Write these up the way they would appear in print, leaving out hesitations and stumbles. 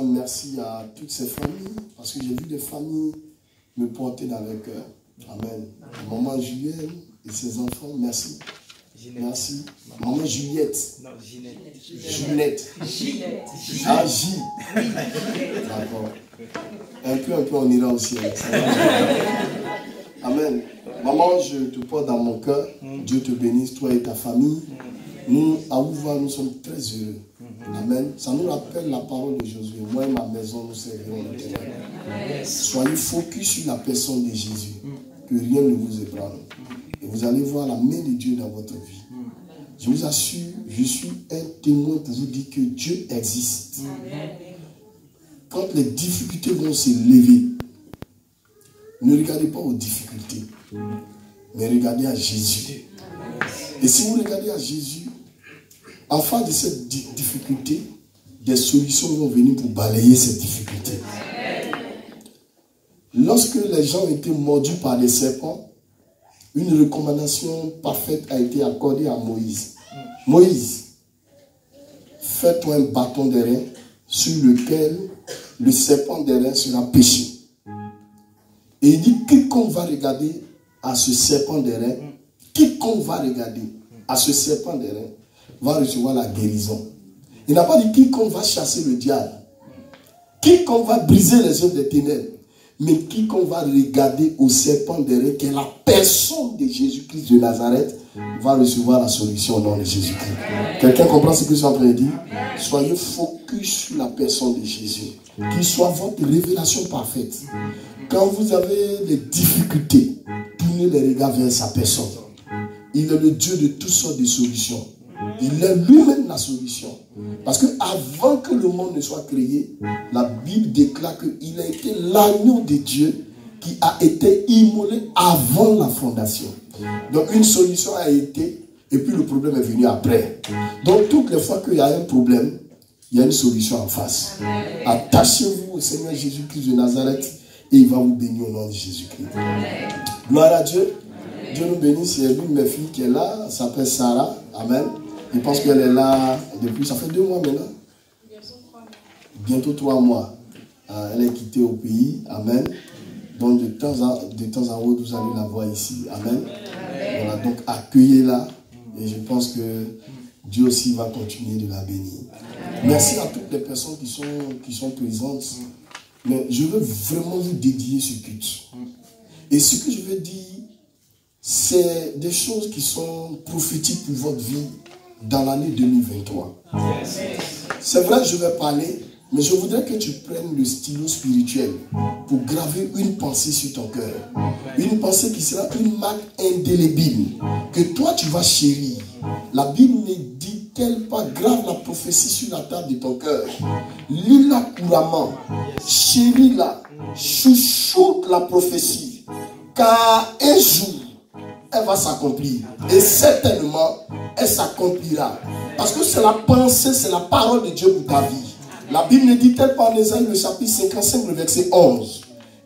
disant merci à toutes ces familles, parce que j'ai vu des familles me porter dans leur cœur. Amen. Maman Juliette et ses enfants, merci. Ginette. Merci. Maman Juliette. Non, Ginette. Ah, J. D'accord. Un peu, on ira au ciel. Amen. Maman, je te porte dans mon cœur. Dieu te bénisse, toi et ta famille. Nous, à Ouva, nous sommes très heureux. Amen. Ça nous rappelle la parole de Josué. Moi et ma maison, nous servirons l'Éternel. Soyez focus sur la personne de Jésus. Que rien ne vous ébranle. Et vous allez voir la main de Dieu dans votre vie. Je vous assure, je suis un témoin pour vous dire que Dieu existe. Quand les difficultés vont se lever, ne regardez pas aux difficultés, mais regardez à Jésus. Et si vous regardez à Jésus, en face de cette difficulté, des solutions vont venir pour balayer cette difficulté. Lorsque les gens étaient mordus par les serpents, une recommandation parfaite a été accordée à Moïse. Moïse, fais-toi un bâton d'airain sur lequel le serpent d'airain sera pêché. Et il dit, quiconque va regarder à ce serpent d'airain, quiconque va regarder à ce serpent d'airain, va recevoir la guérison. Il n'a pas dit quiconque va chasser le diable, quiconque va briser les œuvres des ténèbres, mais quiconque va regarder au serpent d'airain, qui est la personne de Jésus-Christ de Nazareth, va recevoir la solution au nom de Jésus-Christ. Quelqu'un comprend ce que je suis en train de dire? Soyez focus sur la personne de Jésus, qu'il soit votre révélation parfaite. Quand vous avez des difficultés, tournez les regards vers sa personne. Il est le Dieu de toutes sortes de solutions. Il est lui-même la solution. Parce que avant que le monde ne soit créé, la Bible déclare qu'il a été l'agneau de Dieu qui a été immolé avant la fondation. Donc une solution a été, et puis le problème est venu après. Donc toutes les fois qu'il y a un problème, il y a une solution en face. Attachez-vous au Seigneur Jésus-Christ de Nazareth et il va vous bénir au nom de Jésus-Christ. Gloire à Dieu. Dieu nous bénisse. Il y a l'une de mes filles qui est là, elle s'appelle Sarah. Amen. Je pense qu'elle est là depuis, ça fait 2 mois maintenant. Bientôt 3 mois. Elle est quittée au pays. Amen. Donc de temps en autre, vous allez la voir ici. Amen. Voilà, donc accueillez-la. Et je pense que Dieu aussi va continuer de la bénir. Merci à toutes les personnes qui sont présentes. Mais je veux vraiment vous dédier ce culte. Et ce que je veux dire, c'est des choses qui sont prophétiques pour votre vie dans l'année 2023. C'est vrai que je vais parler, mais je voudrais que tu prennes le stylo spirituel pour graver une pensée sur ton cœur. Une pensée qui sera une marque indélébile que toi tu vas chérir. La Bible ne dit-elle pas, grave la prophétie sur la table de ton cœur. Lis-la couramment, chéris-la, chouchoute la prophétie, car un jour elle va s'accomplir. Et certainement, elle s'accomplira. Parce que c'est la pensée, c'est la parole de Dieu pour ta vie. La Bible ne dit-elle pas en Ésaïe, le chapitre 55, le verset 11.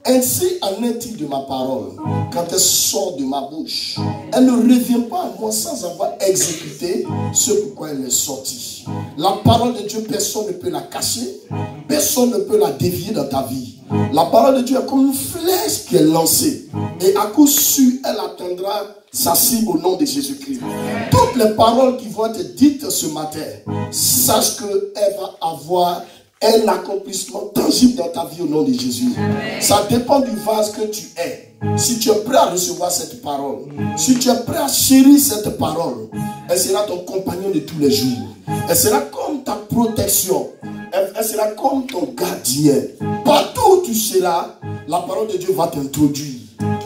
Ainsi en est-il de ma parole, quand elle sort de ma bouche. Elle ne revient pas à moi sans avoir exécuté ce pourquoi elle est sortie. La parole de Dieu, personne ne peut la cacher. Personne ne peut la dévier dans ta vie. La parole de Dieu est comme une flèche qui est lancée. Et à coup sûr, elle atteindra sa cible au nom de Jésus-Christ. Toutes les paroles qui vont être dites ce matin, sache qu'elle va avoir un accomplissement tangible dans ta vie au nom de Jésus. Ça dépend du vase que tu es. Si tu es prêt à recevoir cette parole, si tu es prêt à chérir cette parole, elle sera ton compagnon de tous les jours. Elle sera comme ta protection. Elle sera comme ton gardien. Partout où tu seras, la parole de Dieu va t'introduire.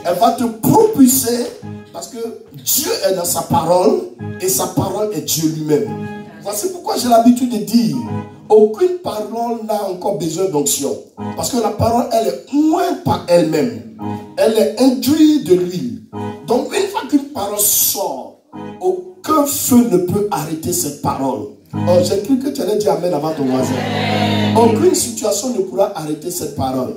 Elle va te propulser parce que Dieu est dans sa parole et sa parole est Dieu lui-même. Voici pourquoi j'ai l'habitude de dire, aucune parole n'a encore besoin d'onction. Parce que la parole, elle est moins par elle-même. Elle est induite de l'huile. Donc une fois qu'une parole sort, aucun feu ne peut arrêter cette parole. Oh, j'ai cru que tu allais dire amen avant ton voisin. Aucune situation ne pourra arrêter cette parole.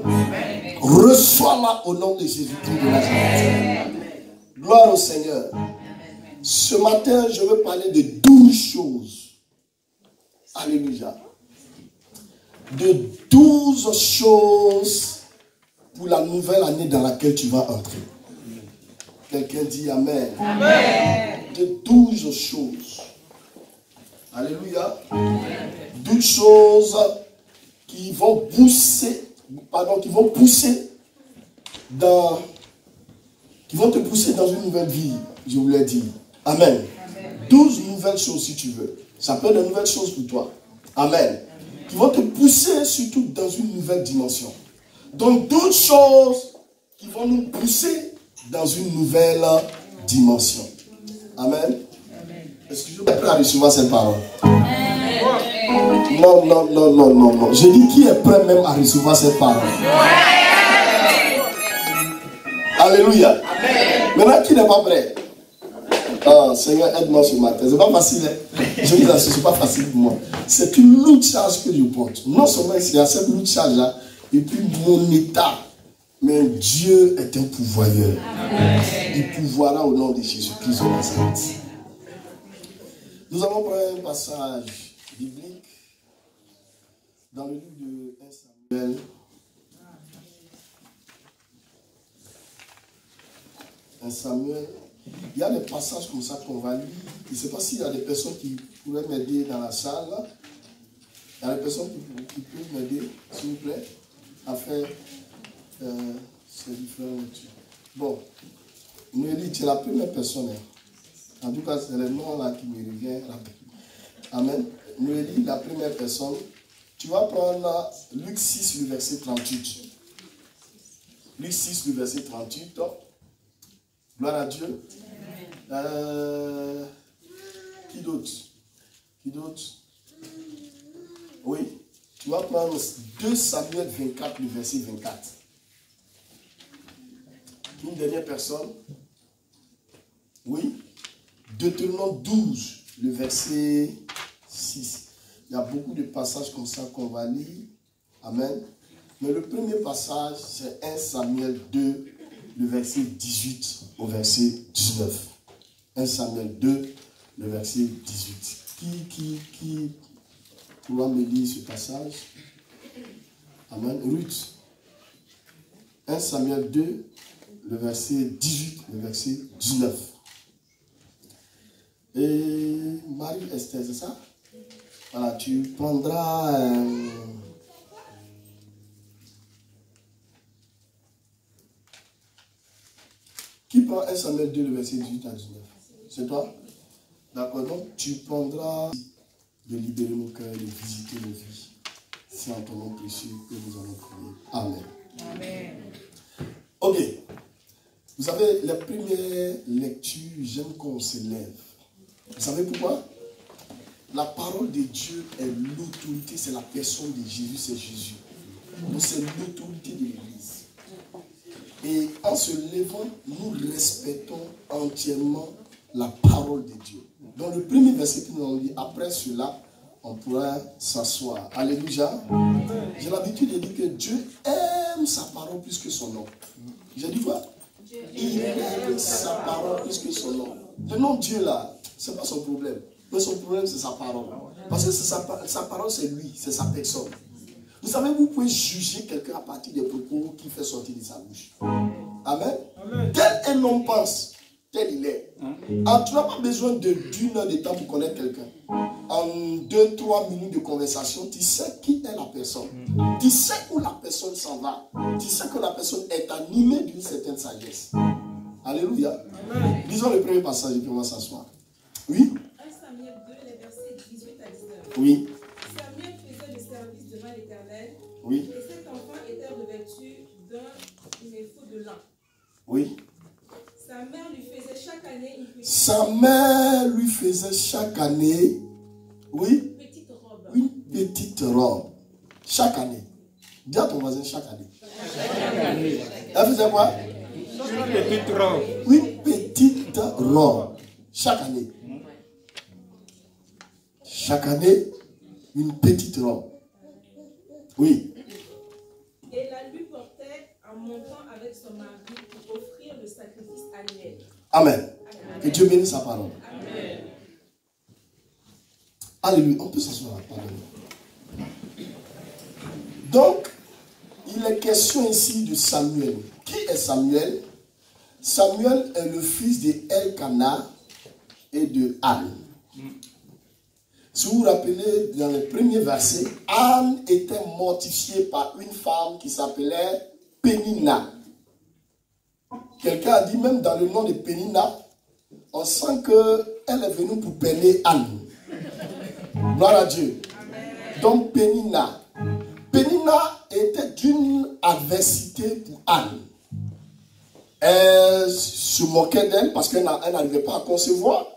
Reçois-la au nom de Jésus-Christ de Nazareth. Gloire au Seigneur. Ce matin, je veux parler de 12 choses. Alléluia. de 12 choses pour la nouvelle année dans laquelle tu vas entrer. Quelqu'un dit Amen. Amen. De 12 choses. Alléluia. 12 choses qui vont pousser, qui vont te pousser dans une nouvelle vie, je vous l'ai dit. Amen. 12 nouvelles choses si tu veux. Ça peut être de nouvelles choses pour toi. Amen. Qui vont te pousser surtout dans une nouvelle dimension. Donc 12 choses qui vont nous pousser dans une nouvelle dimension. Amen. Est-ce que je suis prêt à recevoir cette parole? Non, non, non, non, non, non. Je dis qui est prêt même à recevoir cette parole? Alléluia. Maintenant, qui n'est pas prêt? Ah, Seigneur, aide-moi ce matin. C'est pas facile, hein? Je vous assure, c'est pas facile pour moi. C'est une lourde charge que je porte. Non seulement il y a cette lourde charge-là, et puis mon état. Mais Dieu est un pourvoyeur. Il pourvoira au nom de Jésus-Christ de Nazareth. Nous allons prendre un passage biblique dans le livre de 1 Samuel. Samuel, il y a des passages comme ça qu'on va lire. Je ne sais pas s'il y a des personnes qui pourraient m'aider dans la salle. Il y a des personnes qui peuvent m'aider, s'il vous plaît, à faire ces différentes lectures. Bon, Noélie, tu es la première personne. Hein. En tout cas, c'est le nom là qui me revient. Amen. Noélie, la première personne. Tu vas prendre Luc 6, le verset 38. Luc 6, le verset 38. Gloire à Dieu. Qui d'autre? Qui d'autre? Oui. Tu vas prendre 2 Samuel 24, le verset 24. Une dernière personne. Oui. Deutéronome 12, le verset 6. Il y a beaucoup de passages comme ça qu'on va lire. Amen. Mais le premier passage, c'est 1 Samuel 2, le verset 18 au verset 19. 1 Samuel 2, le verset 18. Qui pourra me lire ce passage? Amen. Ruth. 1 Samuel 2, le verset 18, le verset 19. Et Marie-Esther, c'est ça? Voilà, tu prendras... Qui prend 1 Samuel 2, le verset 18 à 19? C'est toi? D'accord, donc tu prendras de libérer nos cœurs, de visiter nos vies. C'est en ton nom précieux que nous allons prier. Amen. Amen. Ok. Vous savez, la première lecture, j'aime qu'on se lève. Vous savez pourquoi? La parole de Dieu est l'autorité, c'est la personne de Jésus, c'est Jésus. Donc c'est l'autorité de l'Église. Et en se levant, nous respectons entièrement la parole de Dieu. Dans le premier verset que nous avons dit, après cela, on pourra s'asseoir. Alléluia. J'ai l'habitude de dire que Dieu aime sa parole plus que son nom. J'ai dit quoi? Il aime sa parole plus que son nom. Le nom de Dieu là, ce n'est pas son problème. Mais son problème, c'est sa parole. Parce que sa parole, c'est lui, c'est sa personne. Vous savez, vous pouvez juger quelqu'un à partir des propos qu'il fait sortir de sa bouche. Amen. Amen. Tel un homme pense, tel il est. Alors, tu n'as pas besoin d'une heure de temps pour connaître quelqu'un. En 2-3 minutes de conversation, tu sais qui est la personne. Tu sais où la personne s'en va. Tu sais que la personne est animée d'une certaine sagesse. Alléluia. Amen. Lisons le premier passage et puis on va s'asseoir. Oui. 1 Samuel 2, les versets 18 à 19. Oui. Samuel faisait le service devant l'Éternel. Oui. Et cet enfant était revêtu d'un éphod de lin. Oui. Sa mère lui faisait chaque année une petite Sa mère lui faisait chaque année, oui, une petite robe. Chaque année. Dis à ton voisin chaque année. Elle faisait quoi? Une petite robe. Une petite robe. Chaque année. Chaque année, une petite robe. Oui. Et la lui portait en montant avec son mari pour offrir le sacrifice annuel. Amen. Que Dieu bénisse sa parole. Amen. Alléluia. On peut s'asseoir à la parole. Donc, il est question ici de Samuel. Qui est Samuel? Samuel est le fils de Elkanah et de Anne. Si vous vous rappelez, dans le premier verset, Anne était mortifiée par une femme qui s'appelait Pénina. Quelqu'un a dit, même dans le nom de Pénina, on sent qu'elle est venue pour peiner Anne. Gloire à Dieu. Donc Pénina. Pénina était d'une adversité pour Anne. Elle se moquait d'elle parce qu'elle n'arrivait pas à concevoir.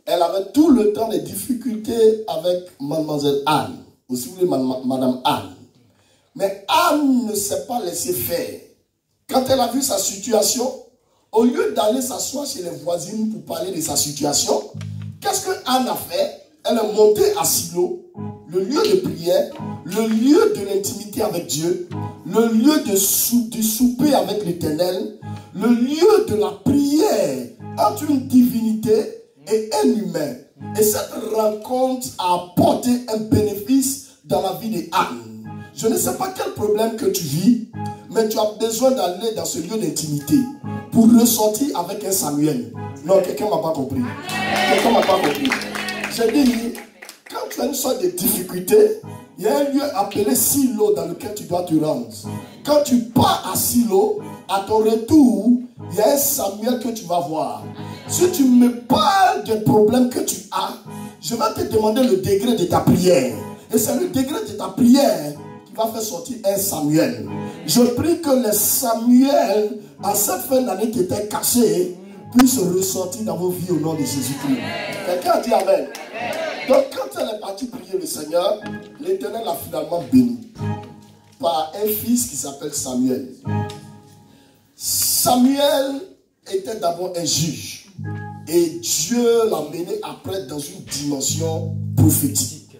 Elle avait tout le temps des difficultés avec mademoiselle Anne. Ou si vous voulez, madame Anne. Mais Anne ne s'est pas laissée faire. Quand elle a vu sa situation, au lieu d'aller s'asseoir chez les voisines pour parler de sa situation, qu'est-ce que Anne a fait? Elle est montée à Silo, le lieu de prière, le lieu de l'intimité avec Dieu, le lieu de souper avec l'Éternel, le lieu de la prière entre une divinité et un humain. Et cette rencontre a apporté un bénéfice dans la vie d'Anne. Je ne sais pas quel problème que tu vis, mais tu as besoin d'aller dans ce lieu d'intimité pour ressortir avec un Samuel. Non, quelqu'un ne m'a pas compris. Quelqu'un ne m'a pas compris. J'ai dit, quand tu as une sorte de difficulté, il y a un lieu appelé Silo dans lequel tu dois te rendre. Quand tu pars à Silo, à ton retour, il y a un Samuel que tu vas voir. Si tu me parles des problèmes que tu as, je vais te demander le degré de ta prière. Et c'est le degré de ta prière qui va faire sortir un Samuel. Je prie que les Samuel, en cette fin d'année qui étaient cachés, puissent ressortir dans vos vies au nom de Jésus-Christ. Quelqu'un a dit Amen. Donc quand elle est partie prier le Seigneur, l'Éternel l'a finalement béni par un fils qui s'appelle Samuel. Samuel était d'abord un juge. Et Dieu l'a mené après dans une dimension prophétique.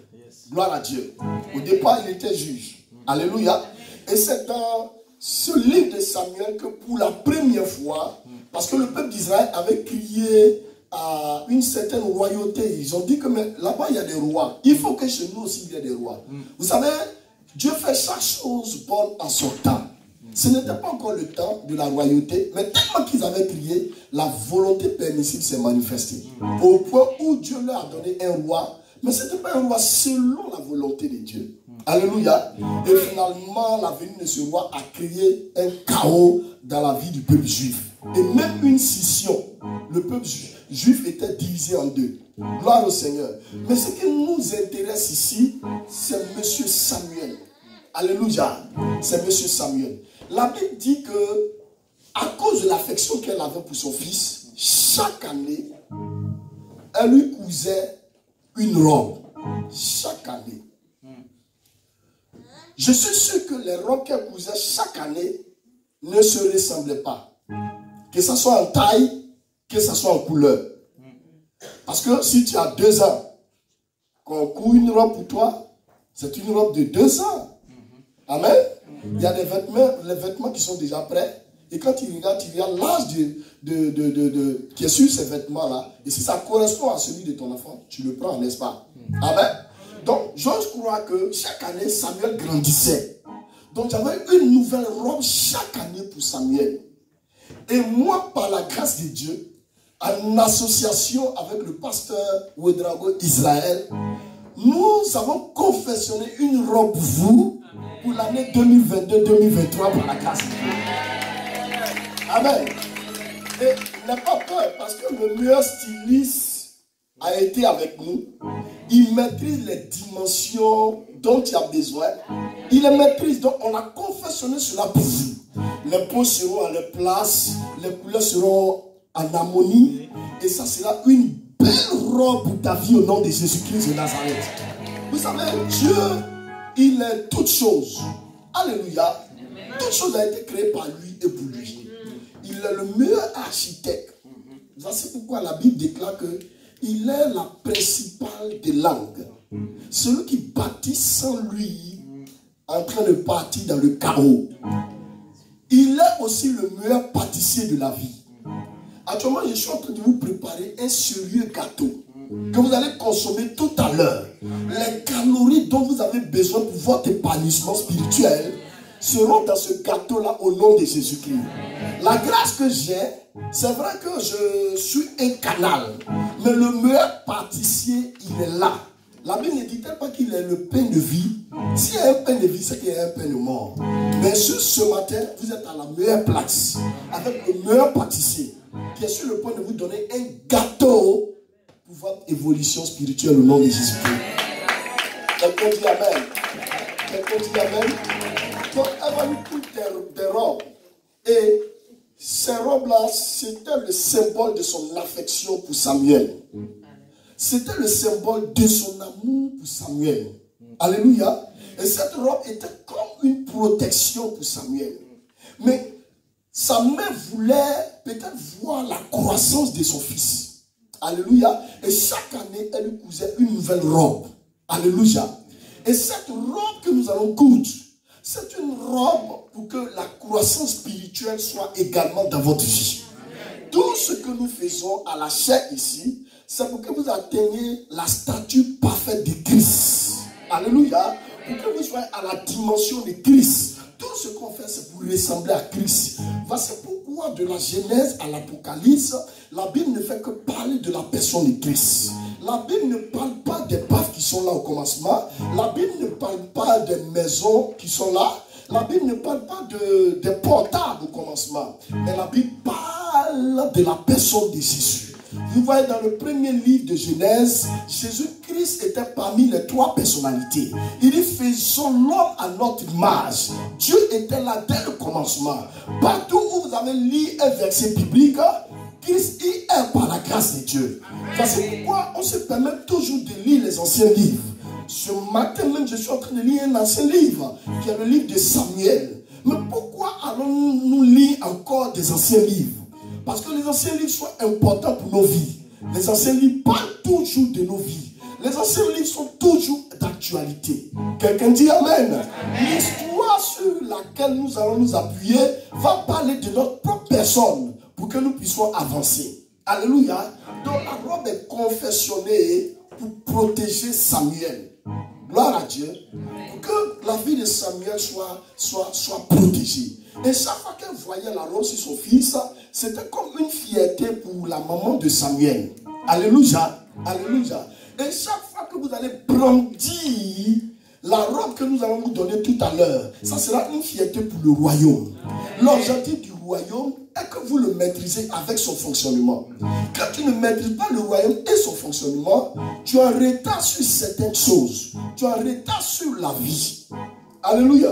Gloire à Dieu. Au départ, il était juge. Alléluia. Et c'est dans ce livre de Samuel que pour la première fois, parce que le peuple d'Israël avait crié à une certaine royauté. Ils ont dit que là-bas, il y a des rois. Il faut que chez nous aussi, il y ait des rois. Vous savez, Dieu fait chaque chose bonne en son temps. Ce n'était pas encore le temps de la royauté, mais tellement qu'ils avaient crié, la volonté permissible s'est manifestée. Au point où Dieu leur a donné un roi, mais ce n'était pas un roi selon la volonté de Dieu. Alléluia. Et finalement, la venue de ce roi a créé un chaos dans la vie du peuple juif. Et même une scission. Le peuple juif était divisé en deux. Gloire au Seigneur. Mais ce qui nous intéresse ici, c'est M. Samuel. Alléluia. C'est M. Samuel. La Bible dit que, à cause de l'affection qu'elle avait pour son fils, chaque année, elle lui cousait une robe. Chaque année. Je suis sûr que les robes qu'elle cousait chaque année ne se ressemblaient pas. Que ce soit en taille, que ce soit en couleur. Parce que si tu as 2 ans, qu'on coud une robe pour toi, c'est une robe de 2 ans. Amen. Il y a des vêtements, les vêtements qui sont déjà prêts. Et quand tu regardes l'âge qui est sur ces vêtements-là. Et si ça correspond à celui de ton enfant, tu le prends, n'est-ce pas? Amen. Donc, j'ose croire que chaque année, Samuel grandissait. Donc, j'avais une nouvelle robe chaque année pour Samuel. Et moi, par la grâce de Dieu, en association avec le pasteur Ouedraogo Israël, nous avons confectionné une robe pour vous pour l'année 2022-2023 par la grâce de Dieu. Amen. Et n'aie pas peur parce que le meilleur styliste a été avec nous. Il maîtrise les dimensions dont tu as besoin. Il les maîtrise. Donc on a confectionné cela pour vous. Les peaux seront à leur place. Les couleurs seront en harmonie. Et ça sera une belle robe pour ta vie au nom de Jésus-Christ de Nazareth. Vous savez, Dieu, il est toute chose. Alléluia. Toute chose a été créée par lui et pour lui. Il est le meilleur architecte. Voici pourquoi la Bible déclare que il est la principale des langues. Celui qui bâtit sans lui en train de partir dans le chaos. Il est aussi le meilleur pâtissier de la vie. Actuellement, je suis en train de vous préparer un sérieux gâteau que vous allez consommer tout à l'heure. Les calories dont vous avez besoin pour votre épanouissement spirituel seront dans ce gâteau-là au nom de Jésus-Christ. La grâce que j'ai, c'est vrai que je suis un canal, mais le meilleur pâtissier, il est là. La Bible ne dit-elle pas qu'il est le pain de vie? S'il y a un pain de vie, c'est qu'il y a un pain de mort. Mais ce matin, vous êtes à la meilleure place, avec le meilleur pâtissier, qui est sur le point de vous donner un gâteau pour votre évolution spirituelle au nom de Jésus-Christ. Quelqu'un dit Amen. Quelqu'un dit Amen. Donc, elle va nous prendre des robes. Et ces robes-là, c'était le symbole de son affection pour Samuel. C'était le symbole de son amour pour Samuel. Alléluia. Et cette robe était comme une protection pour Samuel. Mais sa mère voulait peut-être voir la croissance de son fils. Alléluia. Et chaque année, elle lui cousait une nouvelle robe. Alléluia. Et cette robe que nous allons coudre, c'est une robe pour que la croissance spirituelle soit également dans votre vie. Tout ce que nous faisons à la chair ici, c'est pour que vous atteigniez la stature parfaite de Christ. Alléluia. Pour que vous soyez à la dimension de Christ. Tout ce qu'on fait, c'est pour ressembler à Christ. C'est pourquoi de la Genèse à l'Apocalypse, la Bible ne fait que parler de la personne de Christ. La Bible ne parle pas des paves qui sont là au commencement. La Bible ne parle pas des maisons qui sont là. La Bible ne parle pas des portables au commencement. Mais la Bible parle de la personne de Jésus. Vous voyez dans le premier livre de Genèse, Jésus-Christ était parmi les trois personnalités. Il dit, faisons l'homme à notre image. Dieu était là dès le commencement. Partout où vous avez lu un verset biblique, Christ y est par la grâce de Dieu. C'est pourquoi on se permet toujours de lire les anciens livres. Ce matin même, je suis en train de lire un ancien livre, qui est le livre de Samuel. Mais pourquoi allons-nous lire encore des anciens livres? Parce que les anciens livres sont importants pour nos vies. Les anciens livres parlent toujours de nos vies. Les anciens livres sont toujours d'actualité. Quelqu'un dit Amen. L'histoire sur laquelle nous allons nous appuyer va parler de notre propre personne pour que nous puissions avancer. Alléluia. Donc la robe est confectionnée pour protéger Samuel. Gloire à Dieu. Pour que la vie de Samuel soit protégée. Et chaque fois qu'elle voyait la robe sur son fils, c'était comme une fierté pour la maman de Samuel. Alléluia. Alléluia. Et chaque fois que vous allez brandir la robe que nous allons vous donner tout à l'heure, ça sera une fierté pour le royaume. L'objectif du royaume est que vous le maîtrisez avec son fonctionnement. Quand tu ne maîtrises pas le royaume et son fonctionnement, tu es en retard sur certaines choses. Tu es en retard sur la vie. Alléluia.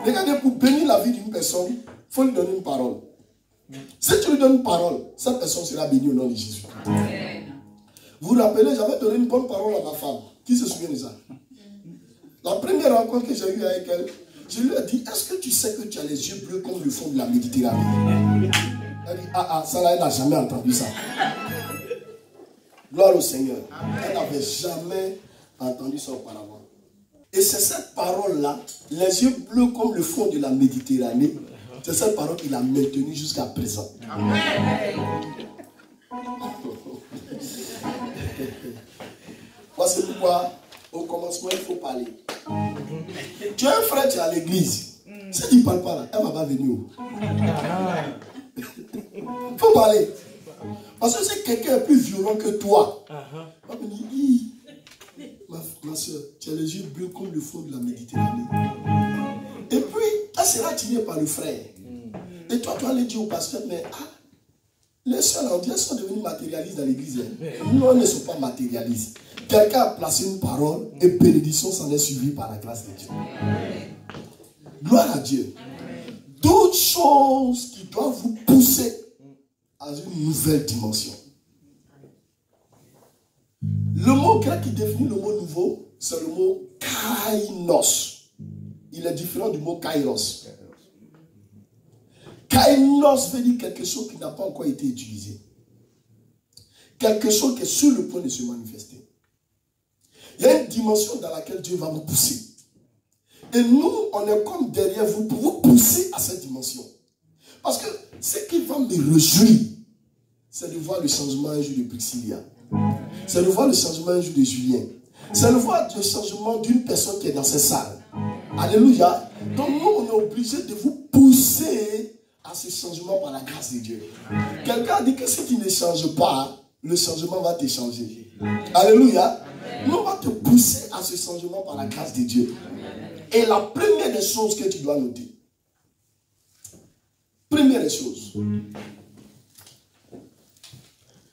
Regardez, pour bénir la vie d'une personne, il faut lui donner une parole. Si tu lui donnes une parole, cette personne sera bénie au nom de Jésus. Vous vous rappelez, j'avais donné une bonne parole à ma femme. Qui se souvient de ça? La première rencontre que j'ai eue avec elle, je lui ai dit, est-ce que tu sais que tu as les yeux bleus comme le fond de la Méditerranée? Elle dit, ça là, elle n'a jamais entendu ça. Gloire au Seigneur. Elle n'avait jamais entendu ça auparavant. Et c'est cette parole-là, les yeux bleus comme le fond de la Méditerranée, c'est cette parole qu'il a maintenue jusqu'à présent. Amen. Voici pourquoi, au commencement, il faut parler. Tu as un frère, tu es à l'église. Si tu ne parles pas là, elle ne va pas venir. Il faut parler. Parce que si quelqu'un est plus violent que toi, on va me dire, ma soeur, tu as les yeux bleus comme le fond de la Méditerranée. Et puis, elle sera attirée par le frère. Et toi, tu vas aller dire au pasteur, mais les soeurs, on dirait, sont devenus matérialistes dans l'église. Nous, on ne sont pas matérialistes. Quelqu'un a placé une parole et bénédiction s'en est suivie par la grâce de Dieu. Gloire à Dieu. D'autres choses qui doivent vous pousser à une nouvelle dimension. Le mot grec qui définit le mot nouveau, c'est le mot kainos. Il est différent du mot kairos. Kainos veut dire quelque chose qui n'a pas encore été utilisé. Quelque chose qui est sur le point de se manifester. Il y a une dimension dans laquelle Dieu va vous pousser. Et nous, on est comme derrière vous pour vous pousser à cette dimension. Parce que ce qui va me réjouir, c'est de voir le changement un jour de Priscilla. C'est de voir le changement un jour de Julien. C'est le voie de changement d'une personne qui est dans cette salle. Alléluia. Donc nous, on est obligé de vous pousser à ce changement par la grâce de Dieu. Quelqu'un dit que si tu ne changes pas, le changement va te changer. Alléluia. Nous, on va te pousser à ce changement par la grâce de Dieu. Et la première des choses que tu dois noter, première des choses,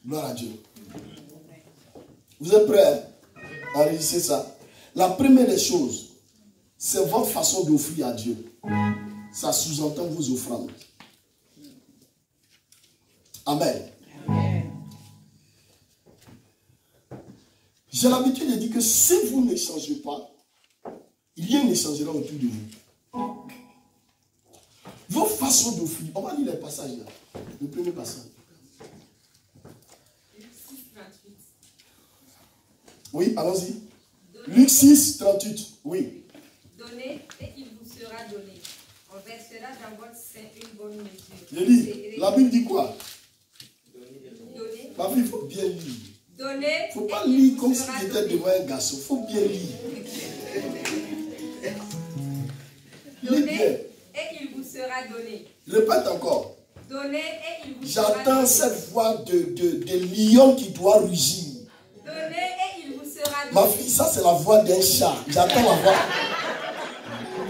gloire à Dieu. Vous êtes prêts? Enregistrez ça. La première des choses, c'est votre façon d'offrir à Dieu. Ça sous-entend vos offrandes. Amen. J'ai l'habitude de dire que si vous ne changez pas, rien ne changera autour de vous. Vos façons d'offrir. On va lire les passages là. Le premier passage. Oui, allons-y. Luc 6, 38. Oui. Donnez et il vous sera donné. On versera dans votre sein une bonne mesure. Je lis. La Bible dit quoi? Donnez. Ma fille, il faut bien lire. Donnez. Il ne faut pas lire comme si tu étais devant un garçon. Il faut bien lire. Donnez et il vous sera donné. Répète encore. Donnez et il vous sera donné. J'attends cette voix de lion qui doit rugir. Donnez et il vous sera donné. Ma fille, ça c'est la voix d'un chat. J'attends la voix.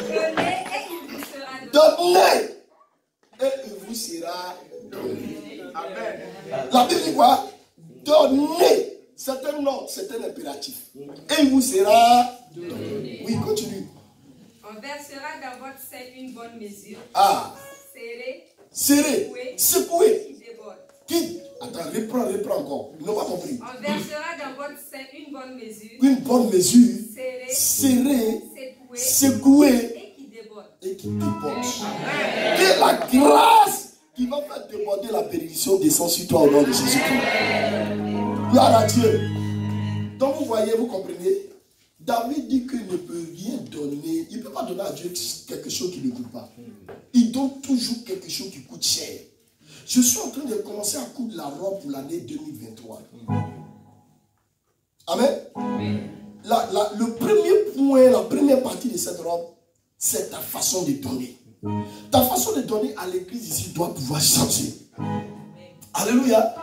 Donnez et il vous sera donné. Donnez et il vous sera donné. Amen. La Bible dit quoi? Donnez. C'est un ordre, c'est un impératif. Et il vous sera donné. Oui, continue. On versera dans votre sein une bonne mesure. Ah. Serré. Secoué. Qui déborde. Qui? Attends, reprends encore. Ils n'ont pas compris. On versera dans votre sein une bonne mesure. Une bonne mesure. Serré. Secoué. Et qui déborde. Et qui déborde. Que la grâce qui va faire déborder la bénédiction descend sur toi au nom de Jésus-Christ. Gloire à Dieu. Donc vous voyez, vous comprenez? David dit qu'il ne peut rien donner. Il ne peut pas donner à Dieu quelque chose qui ne coûte pas. Il donne toujours quelque chose qui coûte cher. Je suis en train de commencer à coudre la robe pour l'année 2023. Amen. Le premier point, la première partie de cette robe, c'est ta façon de donner. Ta façon de donner à l'église ici doit pouvoir changer. Alléluia.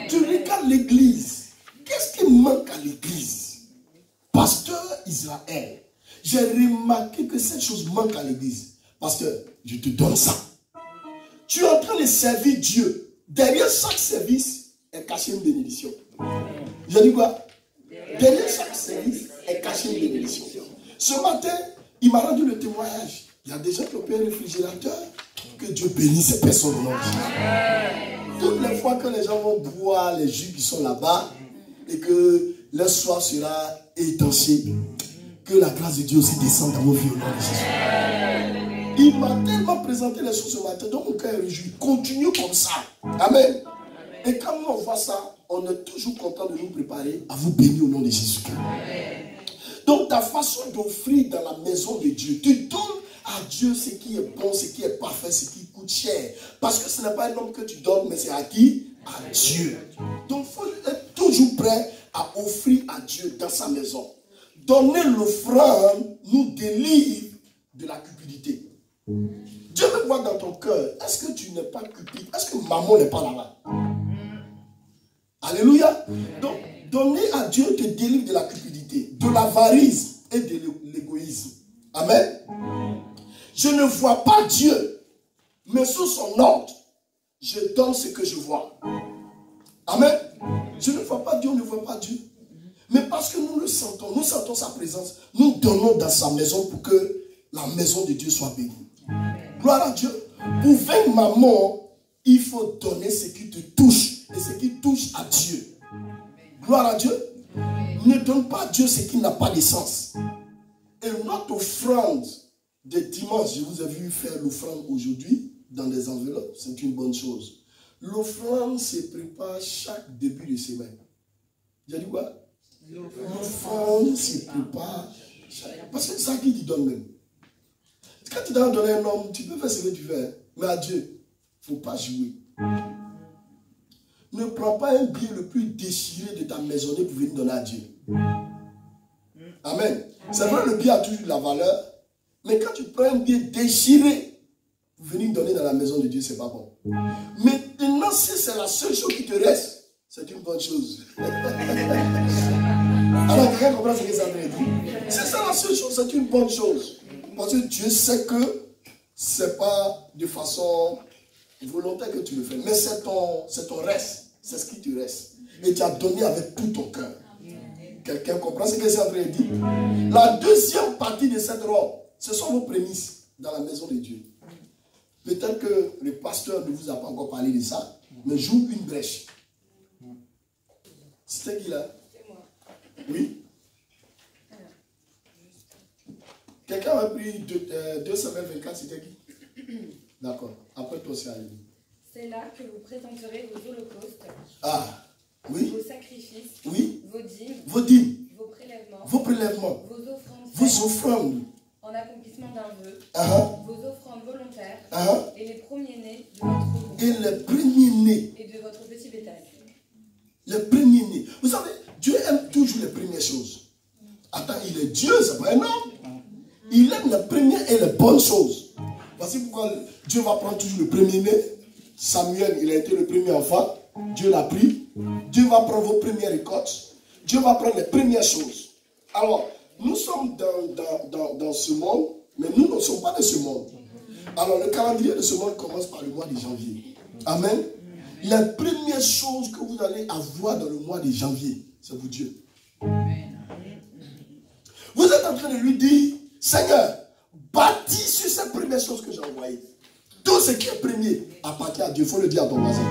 Tu regardes l'église. Qu'est-ce qui manque à l'église? Pasteur Israël, j'ai remarqué que cette chose manque à l'église. Pasteur, je te donne ça. Tu es en train de servir Dieu. Derrière chaque service est cachée une bénédiction. J'ai dit quoi? Derrière chaque service est cachée une bénédiction. Ce matin, il m'a rendu le témoignage. Il y a des gens qui ont payé un réfrigérateur. Que Dieu bénisse ces personnes. Toutes les fois que les gens vont boire les jus qui sont là-bas et que leur soif sera étanché, que la grâce de Dieu aussi descende dans vos vies au nom de Jésus. Il m'a tellement présenté les choses ce matin, donc mon cœur est réjoui. Continue comme ça. Amen. Et quand nous on voit ça, on est toujours content de nous préparer à vous bénir au nom de Jésus-Christ. Donc ta façon d'offrir dans la maison de Dieu, tu donnes à Dieu ce qui est bon, ce qui est parfait, ce qui coûte cher. Parce que ce n'est pas un homme que tu donnes, mais c'est à qui? À Dieu. Donc il faut être toujours prêt à offrir à Dieu dans sa maison. Donner l'offrande nous délivre de la cupidité. Dieu me voit dans ton cœur. Est-ce que tu n'es pas cupide? Est-ce que maman n'est pas là-bas? Alléluia. Donc, donner à Dieu te délivre de la cupidité, de l'avarice et de l'égoïsme. Amen. Je ne vois pas Dieu, mais sous son ordre, je donne ce que je vois. Amen. Je ne vois pas Dieu, on ne voit pas Dieu. Mais parce que nous le sentons, nous sentons sa présence, nous donnons dans sa maison pour que la maison de Dieu soit bénie. Gloire à Dieu. Pour vaincre maman, il faut donner ce qui te touche et ce qui touche à Dieu. Gloire à Dieu. Ne donne pas à Dieu ce qui n'a pas de sens. Et notre offrande de dimanche, je vous ai vu faire l'offrande aujourd'hui dans des enveloppes, c'est une bonne chose. L'offrande se prépare chaque début de semaine. J'ai dit quoi? L'offrande se prépare chaque... Parce que c'est ça qui te donne même. Quand tu dois donner un homme, tu peux faire ce que tu fais. Mais à Dieu, il ne faut pas jouer. Ne prends pas un billet le plus déchiré de ta maisonnée pour venir donner à Dieu. Amen. C'est vrai, le bien a toujours de la valeur. Mais quand tu prends un bien déchiré pour venir donner dans la maison de Dieu, c'est pas bon. Maintenant, si c'est la seule chose qui te reste, c'est une bonne chose. Alors, quelqu'un comprend ce que ça veut dire? Si c'est la seule chose, c'est une bonne chose. Parce que Dieu sait que c'est pas de façon volontaire que tu le fais. Mais c'est ton reste. C'est ce qui te reste. Et tu as donné avec tout ton cœur. Quelqu'un comprend ce que c'est en train de dire? La deuxième partie de cette robe, ce sont vos prémices dans la maison de Dieu. Peut-être que le pasteur ne vous a pas encore parlé de ça, mais j'ouvre une brèche. C'était qui là? C'est moi. Oui? Quelqu'un a pris 2 Samuel 24, c'était qui? D'accord. Après toi, c'est allé. C'est là que vous présenterez vos holocaustes, Ah, oui? vos sacrifices, Oui? vos dîmes, Vos vos prélèvements, prélèvements, vos offrandes vos faites offrandes, en accomplissement d'un vœu, vos offrandes volontaires et les premiers-nés de votre groupe et les premiers-nés. et de votre petit bétail. Les premiers-nés. Vous savez, Dieu aime toujours les premières choses. Attends, il est Dieu, c'est pas un homme. Il aime les premières et les bonnes choses. Voici pourquoi Dieu va prendre toujours le premier-né. Samuel, il a été le premier enfant. Dieu l'a pris. Dieu va prendre vos premières récoltes. Dieu va prendre les premières choses. Alors, nous sommes dans ce monde, mais nous ne sommes pas de ce monde. Alors, le calendrier de ce monde commence par le mois de janvier. Amen. Les premières choses que vous allez avoir dans le mois de janvier, c'est pour Dieu. Vous êtes en train de lui dire, Seigneur, bâtis sur ces premières choses que j'ai envoyées. Tout ce qui est premier appartient à Dieu. Il faut le dire à ton voisin.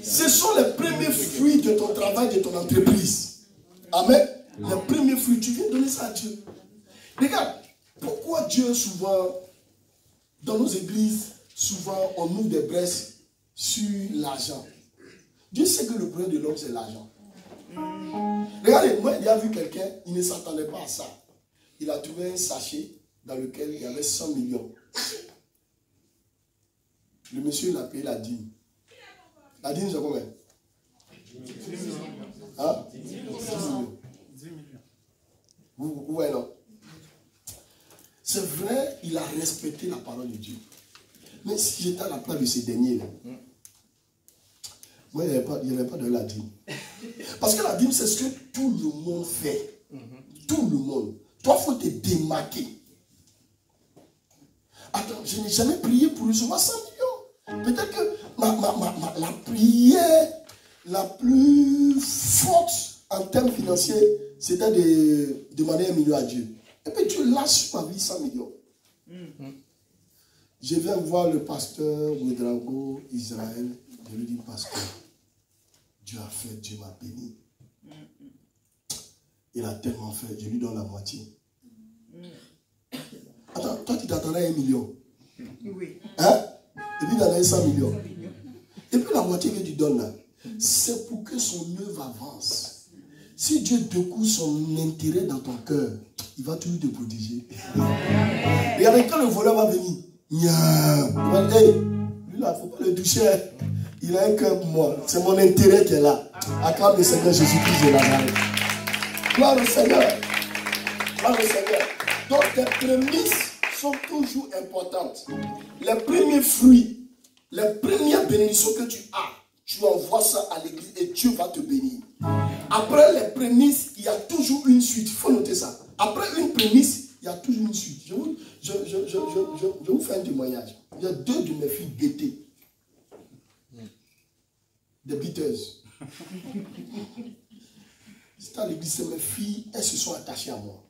Ce sont les premiers fruits de ton travail, de ton entreprise. Amen. Les premiers fruits, tu viens donner ça à Dieu. Regarde, pourquoi Dieu souvent, dans nos églises, souvent on ouvre des brèches sur l'argent. Dieu sait que le problème de l'homme, c'est l'argent. Regardez, moi, il y a vu quelqu'un, il ne s'attendait pas à ça. Il a trouvé un sachet dans lequel il y avait 100 millions. Le monsieur, il a payé la dîme. La dîme, c'est combien? 10 millions. Hein? 10 millions. 10 millions. Vous voyez, non? C'est vrai, il a respecté la parole de Dieu. Mais si j'étais à la place de ces derniers-là, moi, il n'y avait pas de la dîme. Parce que la dîme, c'est ce que tout le monde fait. Tout le monde. Toi, il faut te démarquer. Attends, je n'ai jamais prié pour recevoir 100 millions. Peut-être que la prière la plus forte en termes financiers, c'était de demander 1 million à Dieu. Et puis Dieu lâche sur ma vie 100 millions. Je viens voir le pasteur Ouedraogo, Israël. Je lui dis, pasteur, Dieu a fait, Dieu m'a béni. Il a tellement fait, je lui donne la moitié. Attends, toi tu t'attendais à 1 million. Oui. Hein? Et puis il en a 100 millions. Et puis la moitié que tu donnes là, c'est pour que son œuvre avance. Si Dieu découvre son intérêt dans ton cœur, il va toujours te protéger. Regardez, quand le voleur va venir, lui là, il ne faut pas le toucher. Il a un cœur pour moi. C'est mon intérêt qui est là. Acclame le Seigneur Jésus-Christ de Nazareth. Gloire au Seigneur. Gloire au Seigneur. Donc tes prémices sont toujours importantes. Les premiers fruits, les premières bénédictions que tu as, tu envoies ça à l'église et Dieu va te bénir. Après les prémices, il y a toujours une suite. Il faut noter ça. Après une prémisse, il y a toujours une suite. Je vous fais un témoignage. Il y a 2 de mes filles bêtées. Des biteuses. C'est à l'église, c'est mes filles, elles se sont attachées à moi.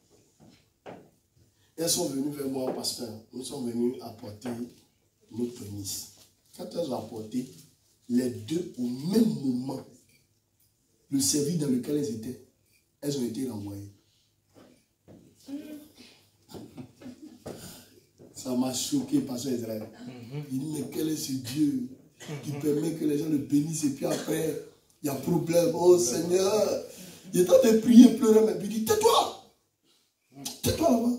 Elles sont venues vers moi, pasteur. Nous sommes venus apporter nos prémices. Quand elles ont apporté, les 2 au même moment, le service dans lequel elles ont été renvoyées. Ça m'a choqué, pasteur Israël. Il dit, mais quel est ce Dieu qui permet que les gens le bénissent et puis après, il y a problème. Oh Seigneur, il est temps de prier, pleurer, mais il dit, tais-toi. Tais-toi là-bas.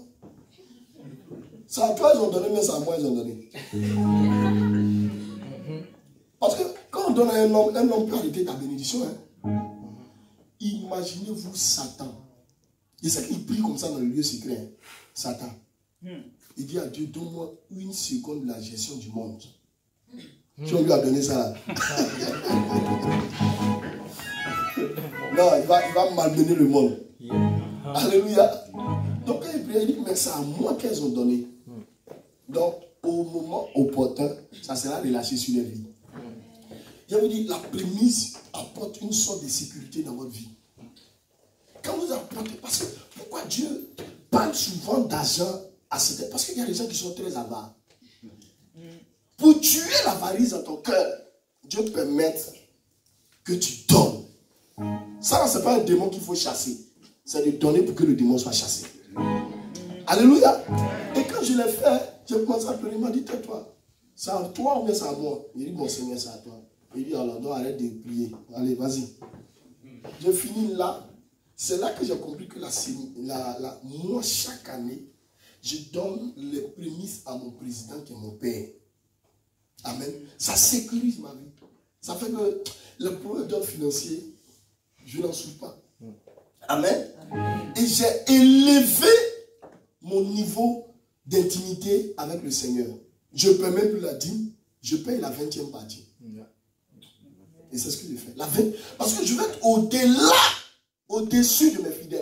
Ça à toi, ils ont donné, mais ça à moi, ils ont donné. Parce que quand on donne à un homme peut arrêter ta bénédiction. Hein. Imaginez-vous Satan. Et c'est qu'il prie comme ça dans le lieu secret. Satan. Il dit à Dieu, donne-moi une seconde de la gestion du monde. Tu lui as donné ça là. Non, il va malmener le monde. Alléluia. Donc il prie, il dit, mais c'est à moi qu'elles ont donné. Donc, au moment opportun, ça sera relâché sur les vies. Je vous dis, la prémisse apporte une sorte de sécurité dans votre vie. Quand vous apportez, parce que pourquoi Dieu parle souvent d'argent à cette... Parce qu'il y a des gens qui sont très avares. Pour tuer l'avarice dans ton cœur, Dieu permet que tu donnes. Ça, ce n'est pas un démon qu'il faut chasser. C'est de donner pour que le démon soit chassé. Alléluia. Et quand je l'ai fait, j'ai commencé à pleurer. Il m'a dit, tais-toi. C'est à toi ou bien c'est à moi? Il dit, bon Seigneur, c'est à toi. Il dit, alors, donc arrête de prier. Allez, vas-y. Je finis là. C'est là que j'ai compris que moi, chaque année, je donne les prémices à mon président qui est mon père. Amen. Ça sécurise ma vie. Ça fait que le problème financier, je n'en souffre pas. Amen. Et j'ai élevé mon niveau d'intimité avec le Seigneur. Je ne paie même plus la dîme, je paye la 20e partie. Et c'est ce que j'ai fait. Parce que je vais être au-delà, au-dessus de mes fidèles.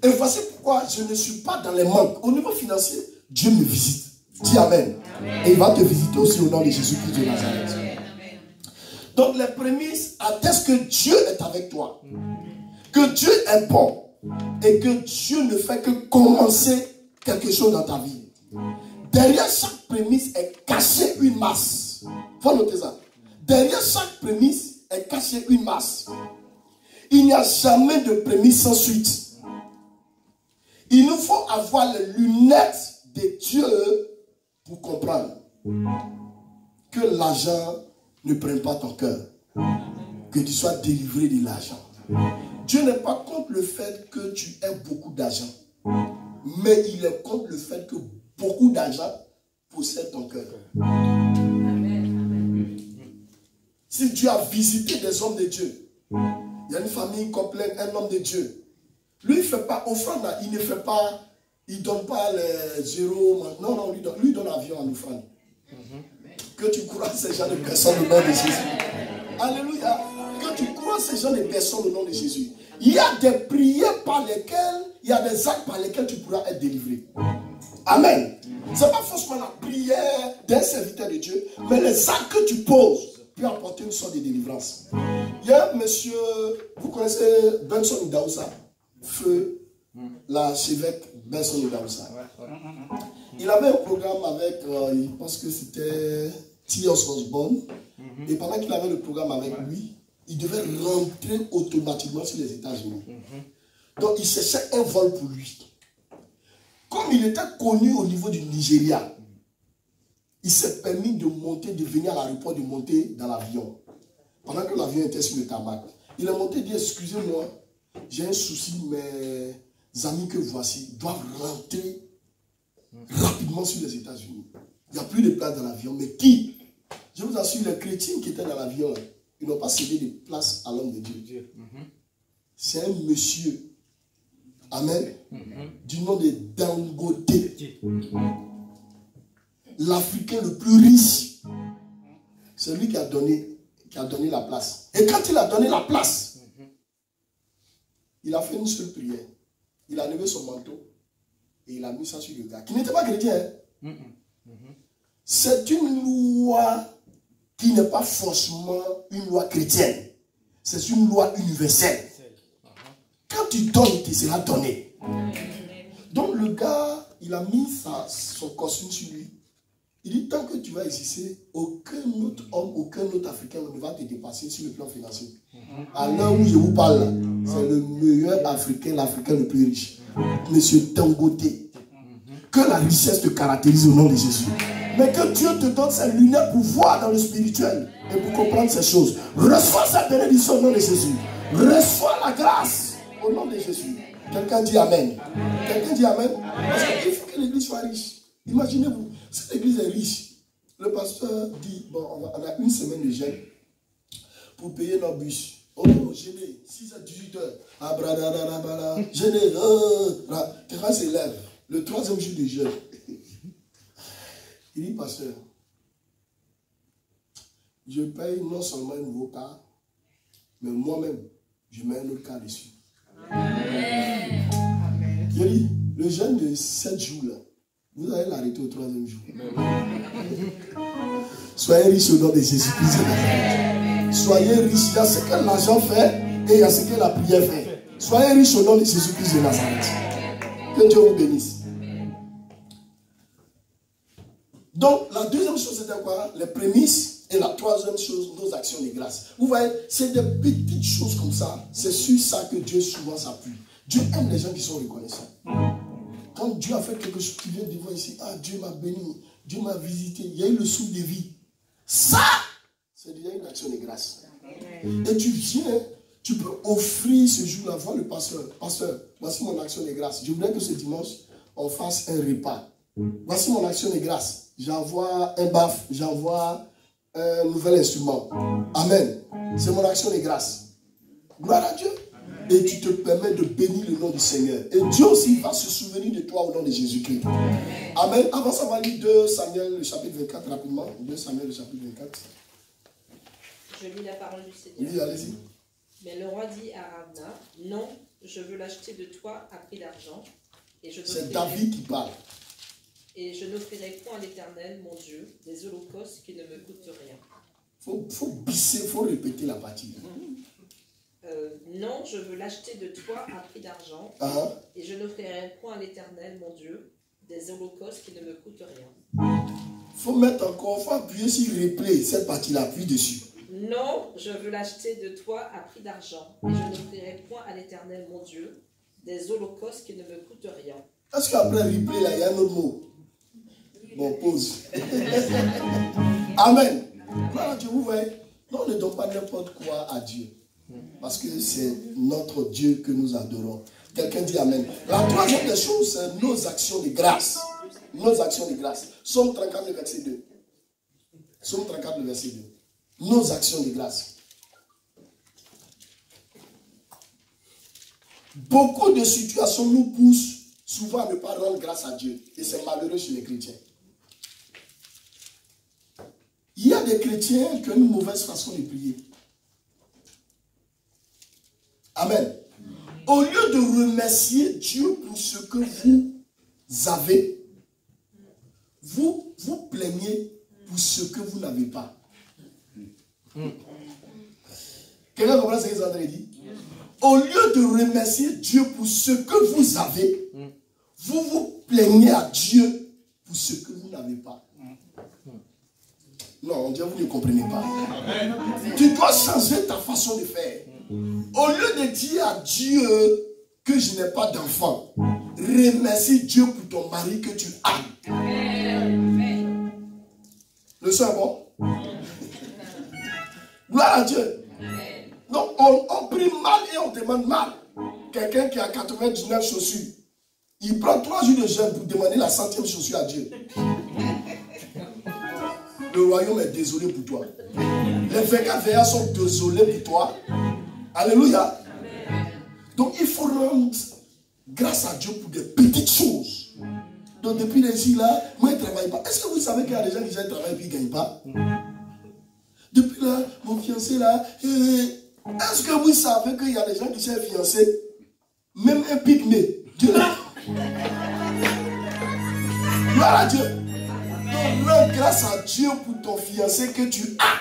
Et voici pourquoi je ne suis pas dans les manques. Au niveau financier, Dieu me visite. Dis Amen. Et il va te visiter aussi au nom de Jésus-Christ de Nazareth. Donc les prémices attestent que Dieu est avec toi. Que Dieu est bon. Et que Dieu ne fait que commencer quelque chose dans ta vie. Derrière chaque prémisse est cachée une masse. Il faut noter ça. Derrière chaque prémisse est cachée une masse. Il n'y a jamais de prémisse sans suite. Il nous faut avoir les lunettes de Dieu pour comprendre que l'argent ne prenne pas ton cœur. Que tu sois délivré de l'argent. Dieu n'est pas contre le fait que tu aies beaucoup d'argent. Mais il est contre le fait que beaucoup d'argent possède ton cœur. Si Dieu a visité des hommes de Dieu, il y a une famille complète, un homme de Dieu. Lui, il ne fait pas offrande, il ne fait pas, il ne donne pas les zéros. Non, non, lui donne avion en offrande. Que tu crois ces gens de personnes au nom de Jésus. Alléluia. Que tu crois ces gens de personnes au nom de Jésus. Il y a des prières par lesquelles, il y a des actes par lesquels tu pourras être délivré. Amen. Ce n'est pas forcément la prière d'un serviteur de Dieu, mais les actes que tu poses peuvent apporter une sorte de délivrance. Il y a un monsieur, vous connaissez Benson Idaoussa, feu, l'archevêque Benson Idaoussa. Il avait un programme avec, je pense que c'était T.S. Osborne, et pendant qu'il avait le programme avec lui, il devait rentrer automatiquement sur les États-Unis. Donc il cherchait un vol pour lui. Comme il était connu au niveau du Nigeria, il s'est permis de monter, de venir à l'aéroport, de monter dans l'avion. Pendant que l'avion était sur le tarmac. Il est monté et dit, excusez-moi, j'ai un souci, mes amis que voici doivent rentrer rapidement sur les États-Unis. Il n'y a plus de place dans l'avion. Mais qui? Je vous assure, les chrétiens qui étaient dans l'avion, ils n'ont pas cédé de place à l'homme de Dieu. C'est un monsieur, amen, du nom de Dangote. L'Africain le plus riche. C'est lui qui a donné la place. Et quand il a donné la place, il a fait une seule prière. Il a levé son manteau et il a mis ça sur le gars, qui n'était pas chrétien. C'est une loi qui n'est pas forcément une loi chrétienne. C'est une loi universelle. Quand tu donnes, tu seras donné. Donc le gars, il a mis son costume sur lui. Il dit, tant que tu vas exister, aucun autre homme, aucun autre Africain ne va te dépasser sur le plan financier. À l'heure où je vous parle, c'est le meilleur Africain, l'Africain le plus riche. Monsieur Dangote. Que la richesse te caractérise au nom de Jésus. Mais que Dieu te donne ses lunettes pour voir dans le spirituel et pour comprendre ces choses. Reçois cette bénédiction au nom de Jésus. Reçois la grâce au nom de Jésus. Quelqu'un dit Amen. Quelqu'un dit Amen. Parce qu'il faut que l'église soit riche. Imaginez-vous, cette église est riche. Le pasteur dit, bon, on a une semaine de jeûne. pour payer nos bus. Oh, gêné, 6h, 18h. Abradadabala, gêné. Quelqu'un s'élève. Le 3e jour de jeûne. Il dit, pasteur, je paye non seulement un nouveau car, mais moi-même, je mets un autre car dessus. Amen. Il dit, le jeûne de 7 jours-là, vous allez l'arrêter au 3e jour. Soyez riches au nom de Jésus-Christ. Soyez riches. Il y a ce que l'argent fait et il y a ce que la prière fait. Soyez riches au nom de Jésus-Christ de Nazareth. Que Dieu vous bénisse. Donc, la 2e chose, c'était quoi? Les prémices. Et la 3e chose, nos actions de grâce. Vous voyez, c'est des petites choses comme ça. C'est sur ça que Dieu souvent s'appuie. Dieu aime les gens qui sont reconnaissants. Quand Dieu a fait quelque chose, tu viens de voir ici, ah, Dieu m'a béni, Dieu m'a visité, il y a eu le souffle de vie. Ça, c'est déjà une action de grâce. Et tu viens, tu peux offrir ce jour-là, voir le pasteur. Pasteur, voici mon action de grâce. Je voudrais que ce dimanche, on fasse un repas. Voici mon action de grâce. J'envoie un baf, j'envoie un nouvel instrument. Amen. C'est mon action de grâce. Gloire à Dieu. Et tu te permets de bénir le nom du Seigneur. Et Dieu aussi va se souvenir de toi au nom de Jésus-Christ. Amen. Avant ça, on va lire 2 Samuel, le chapitre 24, rapidement. 2 Samuel, le chapitre 24. Je lis la parole du Seigneur. Oui, allez-y. Mais le roi dit à Abna, non, je veux l'acheter de toi à prix d'argent. C'est David qui parle. Et je n'offrirai point à l'Éternel, mon Dieu, des holocaustes qui ne me coûtent rien. Faut bisser, il faut répéter la partie. Non, je veux l'acheter de toi à prix d'argent. Et je n'offrirai point à l'Éternel, mon Dieu, des holocaustes qui ne me coûtent rien. Faut mettre encore, faut appuyer sur replay, cette partie-là, appuie dessus. Non, je veux l'acheter de toi à prix d'argent. Et je n'offrirai point à l'Éternel, mon Dieu, des holocaustes qui ne me coûtent rien. Est-ce qu'après replay, là, il y a un autre mot? Bon, pause. Amen. Voilà, Dieu, vous voyez, non, on ne donne pas n'importe quoi à Dieu. Parce que c'est notre Dieu que nous adorons. Quelqu'un dit Amen. La 3e des choses, c'est nos actions de grâce. Nos actions de grâce. Psaume 34, le verset 2. Psaume 34, le verset 2. Nos actions de grâce. Beaucoup de situations nous poussent souvent à ne pas rendre grâce à Dieu. Et c'est malheureux chez les chrétiens. Il y a des chrétiens qui ont une mauvaise façon de prier. Amen. Au lieu de remercier Dieu pour ce que vous avez, vous vous plaignez pour ce que vous n'avez pas. Quelqu'un comprend ce que les André dit? Au lieu de remercier Dieu pour ce que vous avez, vous vous plaignez à Dieu pour ce que vous n'avez pas. Non, Dieu, vous ne comprenez pas. Tu dois changer ta façon de faire. Au lieu de dire à Dieu que je n'ai pas d'enfant, remercie Dieu pour ton mari que tu as. Le son est bon? Gloire à Dieu. Donc on prie mal et on demande mal. Quelqu'un qui a 99 chaussures, il prend 3 jours de jeûne pour demander la 100e chaussure à Dieu. Le royaume est désolé pour toi. Les veillants sont désolés pour toi. Alléluia. Donc il faut rendre grâce à Dieu pour des petites choses. Donc depuis les jours là, moi je ne travaille pas. Est-ce que vous savez qu'il y a des gens qui travaillent et qui ne gagnent pas? Depuis là, mon fiancé là, est-ce que vous savez qu'il y a des gens qui sont fiancés? Même un pygmée. Dieu là. Gloire à Dieu. Donc rends grâce à Dieu pour ton fiancé que tu as.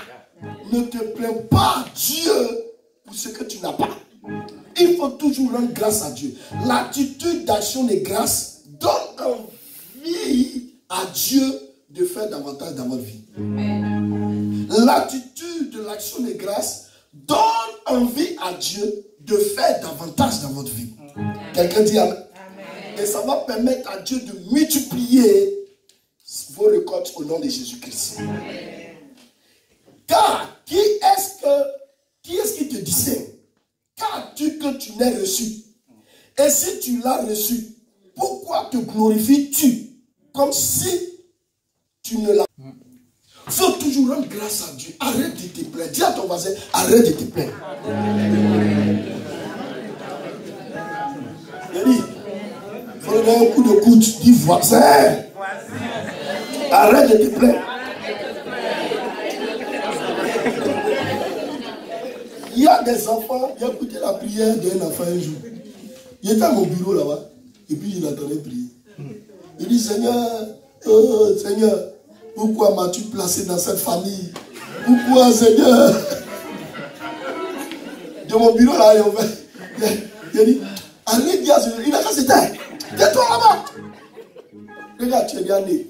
Ne te plains pas Dieu pour ce que tu n'as pas. Il faut toujours rendre grâce à Dieu. L'attitude d'action de grâce donne envie à Dieu de faire davantage dans votre vie. L'attitude de l'action de grâce donne envie à Dieu de faire davantage dans votre vie. Quelqu'un dit Amen. Et ça va permettre à Dieu de multiplier vos récoltes au nom de Jésus-Christ. Car qui est-ce qui te distingue? Qu'as-tu que tu n'aies reçu? Et si tu l'as reçu, pourquoi te glorifies-tu comme si tu ne l'as pas? Il faut toujours toujours rendre grâce à Dieu. Arrête de te plaindre. Dis à ton voisin, arrête de te plaindre. Il dit, il faut lui donner un coup de coude. Dis voisin, arrête de te plaindre. Il y a des enfants, il a écouté la prière d'un enfant un jour. Il était à mon bureau là-bas, et puis il entendait prier. Il dit, Seigneur, oh Seigneur, pourquoi m'as-tu placé dans cette famille? Pourquoi, Seigneur? De mon bureau là, il a dit, arrête bien, il a dit, c'était, tais-toi là-bas. Regarde, tu es bien né.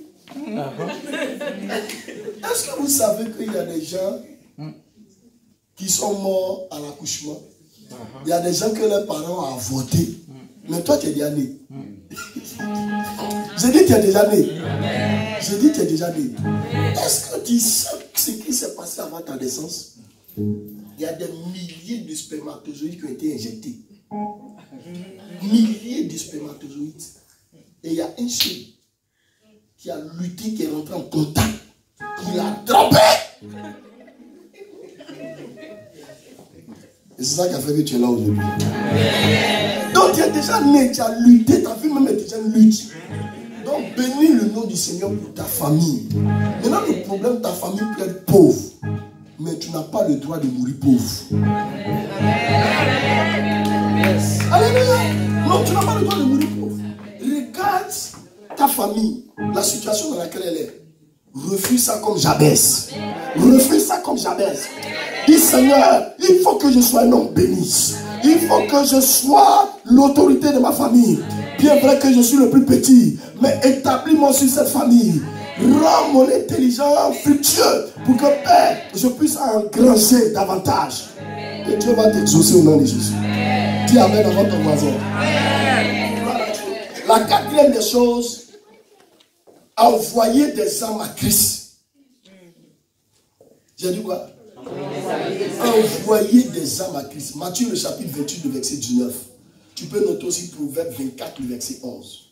Est-ce que vous savez qu'il y a des gens qui sont morts à l'accouchement? Il y a des gens que leurs parents ont avorté. Mais toi, tu es déjà né. J'ai dit, tu es déjà né. J'ai dit, tu es déjà né. Est-ce que tu sais ce qui s'est passé avant ta naissance? Il y a des milliers de spermatozoïdes qui ont été injectés. Milliers de spermatozoïdes. Et il y a un seul qui a lutté, qui est rentré en contact. Il a attrapé. Et c'est ça qui a fait que tu es là aujourd'hui. Donc tu es déjà né, tu as lutté, ta vie même est déjà une lutte. Donc bénis le nom du Seigneur pour ta famille. Maintenant le problème, ta famille peut être pauvre. Mais tu n'as pas le droit de mourir pauvre. Alléluia. Non, tu n'as pas le droit de mourir pauvre. Regarde ta famille, la situation dans laquelle elle est. Refuse ça comme Jabez. Refuse ça comme Jabez. Dis Seigneur, il faut que je sois un homme béni. Il faut que je sois l'autorité de ma famille. Bien vrai que je suis le plus petit, mais établis-moi sur cette famille. Rends mon intelligence fructueux pour que Père, je puisse engranger davantage. Et Dieu va t'exaucer au nom de Jésus. Dis amen avant ton voisin. La quatrième des choses, envoyer des âmes à Christ. J'ai dit quoi? Envoyer des âmes à Christ. Matthieu le chapitre 28, le verset 19. Tu peux noter aussi Proverbe 24, le verset 11.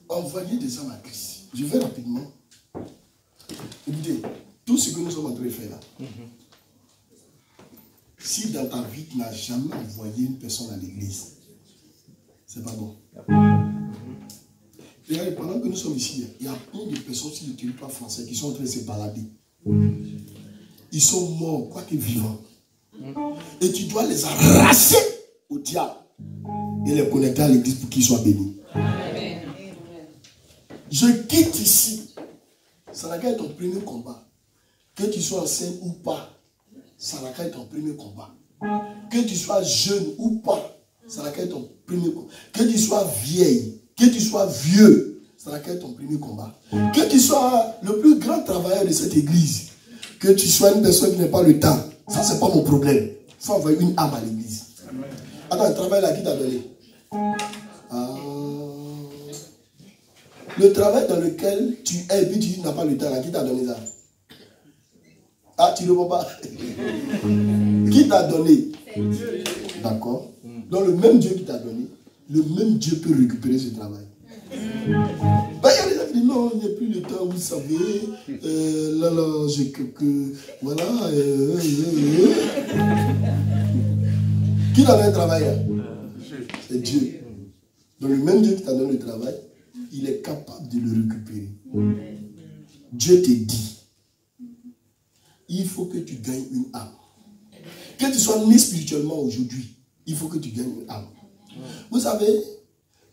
Envoyer des âmes à Christ. Je vais rapidement. Écoutez, tout ce que nous sommes en train de faire là. Si dans ta vie, tu n'as jamais envoyé une personne à l'église, c'est pas bon. Regardez, pendant que nous sommes ici, il y a plein de personnes sur le territoire français qui sont en train de se balader. Ils sont morts, quoique vivants. Et tu dois les arracher au diable et les connecter à l'église pour qu'ils soient bénis. Je quitte ici. Ça n'a qu'à être ton premier combat. Que tu sois enceinte ou pas, ça n'a qu'à être ton premier combat. Que tu sois jeune ou pas, ça n'a qu'à être ton premier combat. Que tu sois vieille, que tu sois vieux, ça n'a qu'à être ton premier combat. Que tu sois le plus grand travailleur de cette église, que tu sois une personne qui n'a pas le temps, ça c'est pas mon problème. Il faut envoyer une âme à l'église. Attends, le travail là, qui t'a donné? Le travail dans lequel tu es, puis tu n'as pas le temps là, qui t'a donné ça? Ah, tu ne vois pas? Qui t'a donné? D'accord. Donc le même Dieu qui t'a donné, le même Dieu peut récupérer ce travail. Ben, il y a des gens qui disent non, il n'y a plus de temps, vous savez. Là, j'ai quelques. Voilà. Qui t'a donné le travail là? C'est Dieu. Donc le même Dieu qui t'a donné le travail, il est capable de le récupérer. Dieu te dit, il faut que tu gagnes une âme. Que tu sois né spirituellement aujourd'hui, il faut que tu gagnes une âme. Vous savez,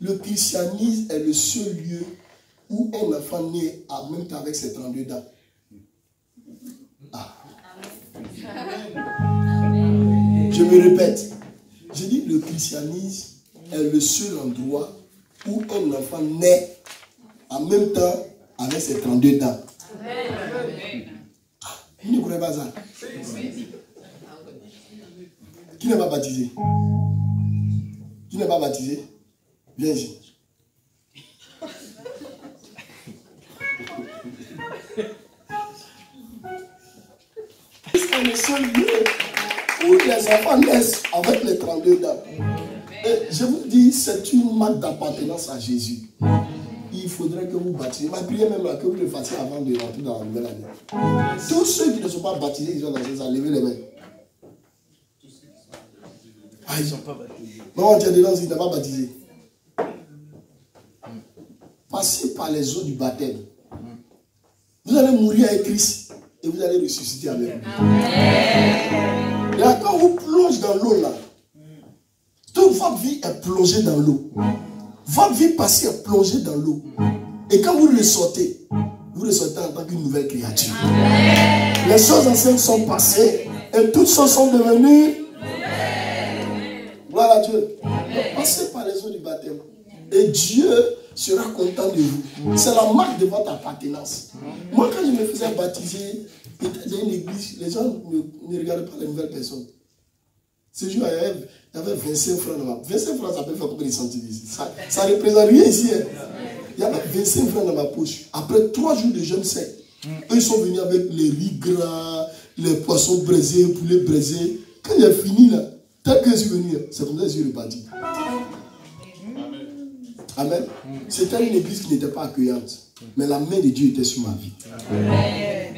le christianisme est le seul lieu où un enfant naît en même temps avec ses 32 dents. Ah. Je me répète. Je dis le christianisme est le seul endroit où un enfant naît en même temps avec ses 32 dents. Vous ne connaissez pas ça? Qui n'est pas baptisé? Qui n'est pas baptisé? Viens ici. C'est le seul lieu où les enfants naissent avec les 32 dents. Et je vous dis, c'est une marque d'appartenance à Jésus. faudrait que vous baptisez. Ma prière même là, que vous le fassiez avant de rentrer dans la nouvelle année. Tous ceux qui ne sont pas baptisés, ils sont dans ça, levez les mains. Ah, ils ne sont pas baptisés. Non, tu es dedans, ils ne sont pas baptisés. Passez par les eaux du baptême. Vous allez mourir avec Christ et vous allez ressusciter avec lui. Et là, quand vous plongez dans l'eau là, toute votre vie est plongée dans l'eau. Votre vie passée est plongée dans l'eau. Et quand vous ressortez en tant qu'une nouvelle créature. Les choses anciennes sont passées et toutes choses sont devenues. Voilà Dieu. Donc, passez par les eaux du baptême. Et Dieu sera content de vous. C'est la marque de votre appartenance. Moi, quand je me faisais baptiser, j'étais dans une église, les gens ne regardaient pas les nouvelles personnes. Ce jour, il y avait 25 francs dans ma poche. 25 francs, ça peut faire combien de centimes ici? Ça ne représente rien ici. Hein. Il y avait 25 francs dans ma poche. Après 3 jours de jeûne sec, eux, ils sont venus avec les riz gras, les poissons braisés, poulet braisé. Quand il a fini, là, tel que je suis venu, c'est comme ça que je suis reparti. Amen. C'était une église qui n'était pas accueillante. Mais la main de Dieu était sur ma vie.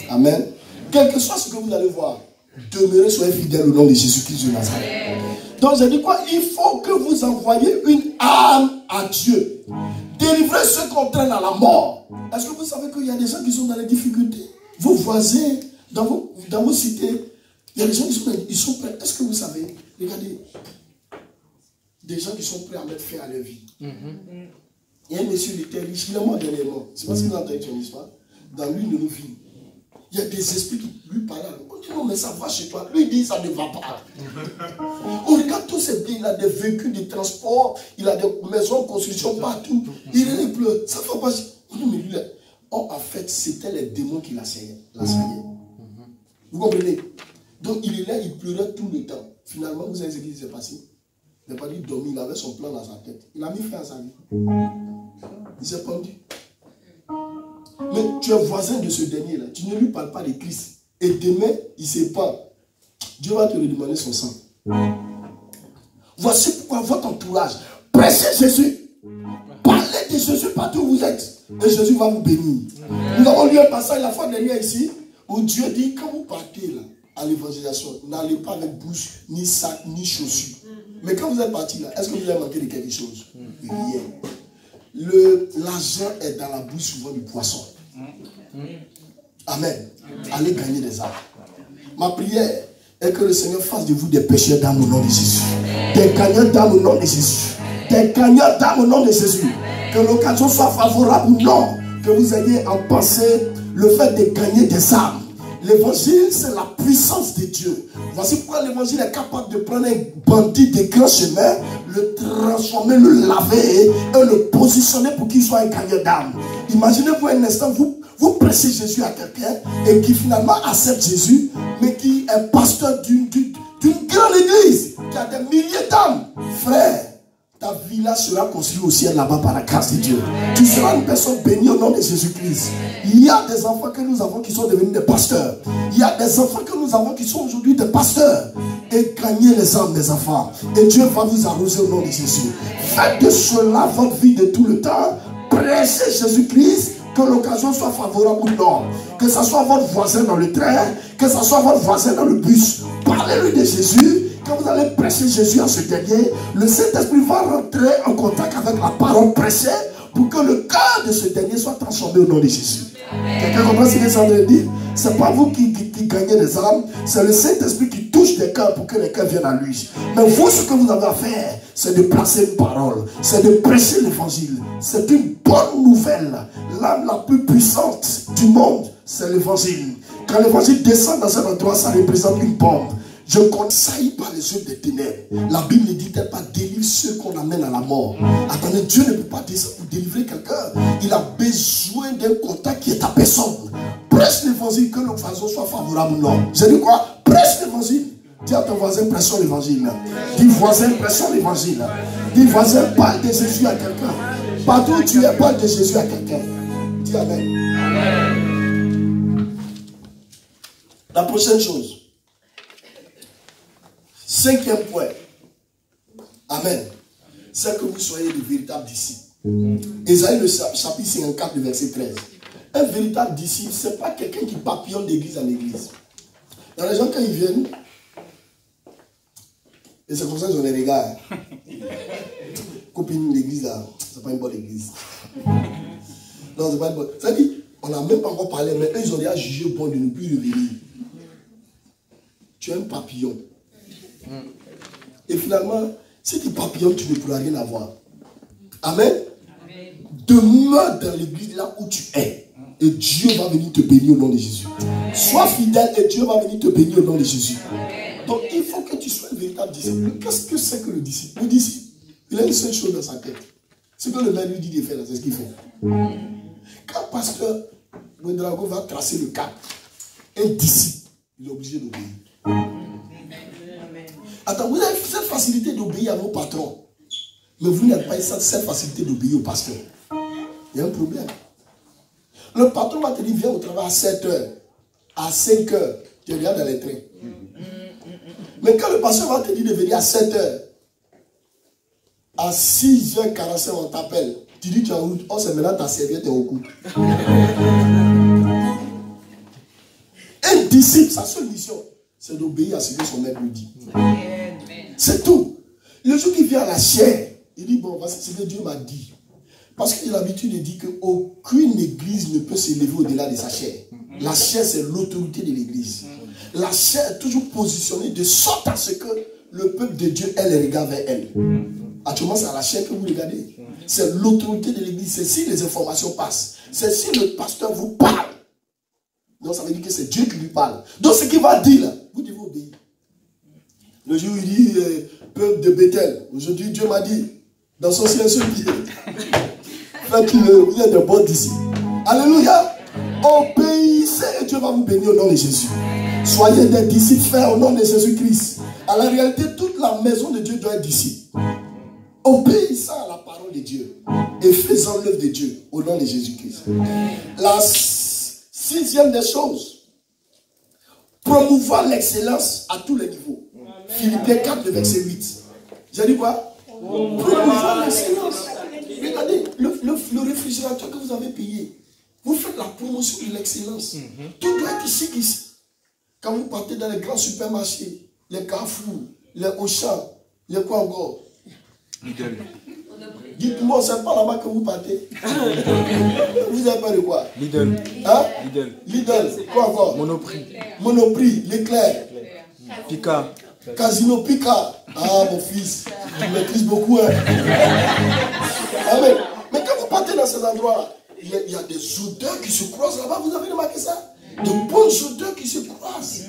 Amen. Quel que soit ce que vous allez voir, demeurez, soyez fidèles au nom de Jésus-Christ de Nazareth. Donc j'ai dit quoi? Il faut que vous envoyiez une âme à Dieu. Délivrez ceux qu'on traîne à la mort. Est-ce que vous savez qu'il y a des gens qui sont dans les difficultés? Vos voisins, dans vos cités, il y a des gens qui sont prêts. Est-ce que vous savez? Regardez. Des gens qui sont prêts à mettre fin à leur vie. Il y a un monsieur, il était riche, il est mort dernièrement. C'est parce que vous avez entendu son histoire. Dans l'une de nos vies. Il y a des esprits qui lui parlent. On dit non, mais ça va chez toi. Lui, il dit ça ne va pas. On regarde tous ces biens. Il a des véhicules de transport. Il a des maisons de construction partout. Il pleure. Ça ne va pas. On dit, mais lui, en fait, c'était les démons qui l'assaillaient. Vous comprenez? Donc, il est là, il pleurait tout le temps. Finalement, vous savez ce qui s'est passé? Il n'a pas dit dormir, il avait son plan dans sa tête. Il a mis fin à sa vie. Il s'est pendu. Mais tu es voisin de ce dernier-là. Tu ne lui parles pas de Christ. Et demain, il se pend. Dieu va te redemander son sang. Voici pourquoi votre entourage, prêchez Jésus. Parlez de Jésus partout où vous êtes. Et Jésus va vous bénir. Nous avons lu un passage la fois dernière ici, où Dieu dit, quand vous partez là, à l'évangélisation, n'allez pas avec bouche, ni sac, ni chaussures. Mais quand vous êtes parti là, est-ce que vous avez manqué de quelque chose? Rien. L'argent est dans la bouche souvent du poisson. Amen. Allez gagner des âmes. Ma prière est que le Seigneur fasse de vous des pécheurs d'âme au nom de Jésus. Des gagnants d'âme au nom de Jésus. Des gagnants d'âme au nom de Jésus. Que l'occasion soit favorable ou non. Que vous ayez en pensée le fait de gagner des âmes. L'évangile, c'est la puissance de Dieu. Voici pourquoi l'évangile est capable de prendre un bandit de grand chemin, le transformer, le laver et le positionner pour qu'il soit un gagnant d'âme. Imaginez-vous un instant, vous prêchez Jésus à quelqu'un et qui finalement accepte Jésus, mais qui est pasteur d'une grande église, qui a des milliers d'âmes. Frère, ta villa sera construite au ciel là-bas par la grâce de Dieu. Tu seras une personne bénie au nom de Jésus-Christ. Il y a des enfants que nous avons qui sont devenus des pasteurs. Il y a des enfants que nous avons qui sont aujourd'hui des pasteurs. Et gagnez les âmes des enfants. Et Dieu va vous arroser au nom de Jésus. Faites de cela votre vie de tout le temps. Prêchez Jésus-Christ. Que l'occasion soit favorable ou non. Que ce soit votre voisin dans le train. Que ce soit votre voisin dans le bus. Parlez-lui de Jésus. Quand vous allez prêcher Jésus à ce dernier, le Saint-Esprit va rentrer en contact avec la parole prêchée pour que le cœur de ce dernier soit transformé au nom de Jésus. Quelqu'un comprend ce que je suis en train de dire? Ce n'est pas vous qui gagnez les âmes, c'est le Saint-Esprit qui touche les cœurs pour que les cœurs viennent à lui. Mais vous, ce que vous avez à faire, c'est de placer une parole, c'est de prêcher l'évangile. C'est une bonne nouvelle. L'âme la plus puissante du monde, c'est l'évangile. Quand l'évangile descend dans un endroit, ça représente une bombe. Je ne conseille pas les œuvres des ténèbres. La Bible ne dit-elle pas délivre ceux qu'on amène à la mort. Attendez, Dieu ne peut pas descendre pour délivrer quelqu'un. Il a besoin d'un contact qui est ta personne. Prêche l'évangile, que l'occasion soit favorable ou non. J'ai dit quoi? Prêche l'évangile. Dis à ton voisin, prêchons l'évangile. Dis voisin, prêchons l'évangile. Dis voisin, parle de Jésus à quelqu'un. Partout où tu es, parle de Jésus à quelqu'un. Dis amen. La prochaine chose. 5e point. Amen. C'est que vous soyez de véritables disciples. Ésaïe le chapitre 54, le verset 13. Un véritable disciple, ce n'est pas quelqu'un qui papillonne d'église en église. Il y a des gens, quand ils viennent, et c'est comme ça qu'ils ont les regards. Copine, l'église là, c'est pas une bonne église. Non, c'est pas une bonne. C'est-à-dire, on n'a même pas encore parlé, mais eux, ils ont déjà jugé au point de ne plus revenir. Tu es un papillon. Et finalement, si tu papillonnes, tu ne pourras rien avoir. Amen. Demeure dans l'église là où tu es. Et Dieu va venir te bénir au nom de Jésus. Sois fidèle et Dieu va venir te bénir au nom de Jésus. Donc il faut que tu sois un véritable disciple. Qu'est-ce que c'est que le disciple? Le disciple, il a une seule chose dans sa tête. Ce que le maire lui dit de faire, c'est ce qu'il fait. Quand pasteur Ouedraogo va tracer le cap, un disciple, il est obligé d'obéir. Attends, vous avez cette facilité d'obéir à vos patrons, mais vous n'avez pas cette facilité d'obéir au pasteur. Il y a un problème. Le patron va te dire, viens au travail à 7 heures, à 5 heures, tu regardes dans les trains. Mais quand le pasteur va te dire de venir à 7 heures, à 6h45, on t'appelle, tu dis tu es en route, oh c'est maintenant ta serviette est au cou. Un disciple, sa seule mission, c'est d'obéir à ce que son maître lui dit. C'est tout. Le jour qu'il vient à la chair, il dit, bon, voici ce que Dieu m'a dit. Parce qu'il a l'habitude de dire qu'aucune église ne peut s'élever au-delà de sa chair. La chair, c'est l'autorité de l'église. La chair est toujours positionnée de sorte à ce que le peuple de Dieu ait les regards vers elle. Actuellement, c'est à la chair que vous regardez. C'est l'autorité de l'église. C'est si les informations passent. C'est si le pasteur vous parle. Donc, ça veut dire que c'est Dieu qui lui parle. Donc, ce qu'il va dire là, vous devez obéir. Le jour où il dit, peuple de Bethel, aujourd'hui, Dieu m'a dit, dans son silencieux pied, faites-le, vous êtes de bons disciples. Alléluia. Obéissez et Dieu va vous bénir au nom de Jésus. Soyez des disciples faits au nom de Jésus-Christ. À la réalité, toute la maison de Dieu doit être disciple. Obéissant à la parole de Dieu et faisant l'œuvre de Dieu au nom de Jésus-Christ. La sixième des choses, promouvoir l'excellence à tous les niveaux. Philippiens 4, le verset 8. J'ai dit quoi? Promouvoir l'excellence. Regardez, le réfrigérateur que vous avez payé, vous faites la promotion de l'excellence. Tout doit être chic ici. Quand vous partez dans les grands supermarchés, les Carrefour, les Auchan, les quoi encore? Dites-moi, c'est pas là-bas que vous partez. Vous avez pas de quoi? Lidl. Hein? Lidl. Quoi encore? Monoprix, l'éclair. Pika. Casino Pika. Ah, mon fils, tu maîtrises beaucoup. Hein? Amen. Mais quand vous partez dans ces endroits-là, il y a des odeurs qui se croisent là-bas. Vous avez remarqué ça? De bonnes odeurs qui se croisent.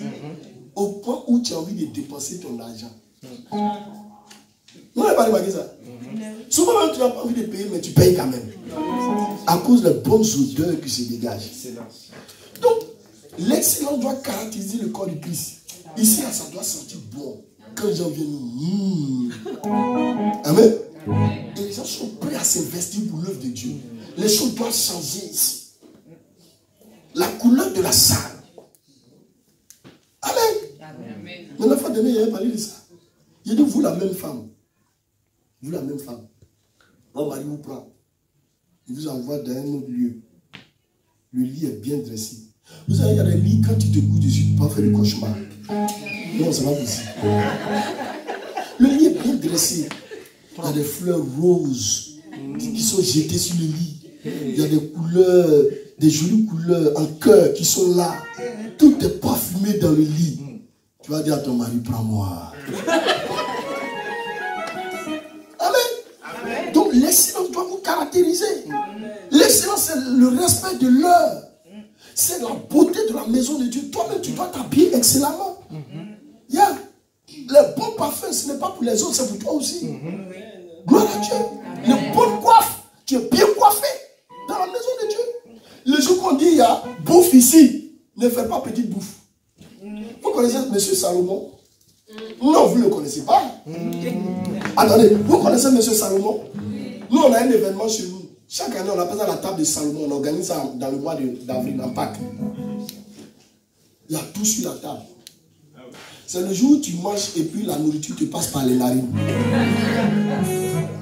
Au point où tu as envie de dépenser ton argent. Vous n'avez pas remarqué ça? Souvent même tu n'as pas envie de payer, mais tu payes quand même. À cause des bonnes odeurs qui se dégagent. Donc, l'excellence doit caractériser le corps du Christ. Ici, là, ça doit sentir bon. Quand les gens viennent, Amen. Et les gens sont prêts à s'investir pour l'œuvre de Dieu. Les choses doivent changer ici. La couleur de la salle. Amen. Mais la fois dernière, il avait parlé de ça. Il a dit, vous la même femme. Vous la même femme. Votre mari vous prend. Il vous envoie dans un autre lieu. Le lit est bien dressé. Vous savez, il y a des lits, quand tu te couches dessus, tu peux faire des cauchemars. Non, c'est pas possible. Le lit est bien dressé. Il y a des fleurs roses qui sont jetées sur le lit. Il y a des couleurs, des jolies couleurs en cœur qui sont là. Tout est parfumé dans le lit. Tu vas dire à ton mari, prends-moi. Amen. Donc l'excellence doit vous caractériser. L'excellence, c'est le respect de l'heure. C'est la beauté de la maison de Dieu. Toi-même, tu dois t'habiller excellemment. Yeah. Le bon parfum, ce n'est pas pour les autres, c'est pour toi aussi. Gloire à Dieu. Le bon coiffe, tu es bien coiffé dans la maison de Dieu. Le jour qu'on dit, il y a bouffe ici, ne fais pas petite bouffe. Vous connaissez M. Salomon? Non, vous ne le connaissez pas. Attendez, vous connaissez M. Salomon? Nous, on a un événement chez nous. Chaque année, on appelle ça la table de Salomon. On organise ça dans le mois d'avril, en Pâques. Il y a tout sur la table. C'est le jour où tu manges et puis la nourriture te passe par les narines.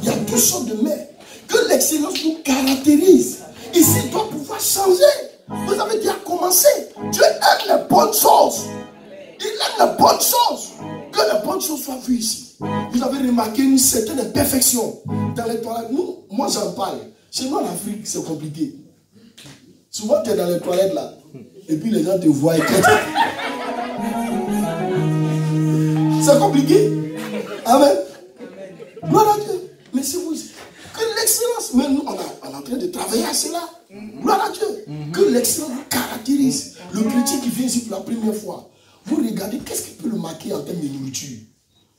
Il y a toutes sortes de mets. Que l'excellence vous caractérise. Ici, il doit pouvoir changer. Vous avez déjà commencé. Dieu aime les bonnes choses. Il aime les bonnes choses. Que les bonnes choses soient vues ici. Vous avez remarqué une certaine perfection dans les toilettes. Moi, j'en parle. Chez moi, en Afrique, c'est compliqué. Souvent, tu es dans les toilettes là. Et puis, les gens te voient. C'est compliqué. Amen. Gloire à Dieu. Mais c'est vous. Que l'excellence. Mais nous, on est en train de travailler à cela. Gloire à Dieu. Que l'excellence vous caractérise. Le chrétien qui vient ici pour la première fois. Vous regardez, qu'est-ce qui peut le marquer en termes de nourriture?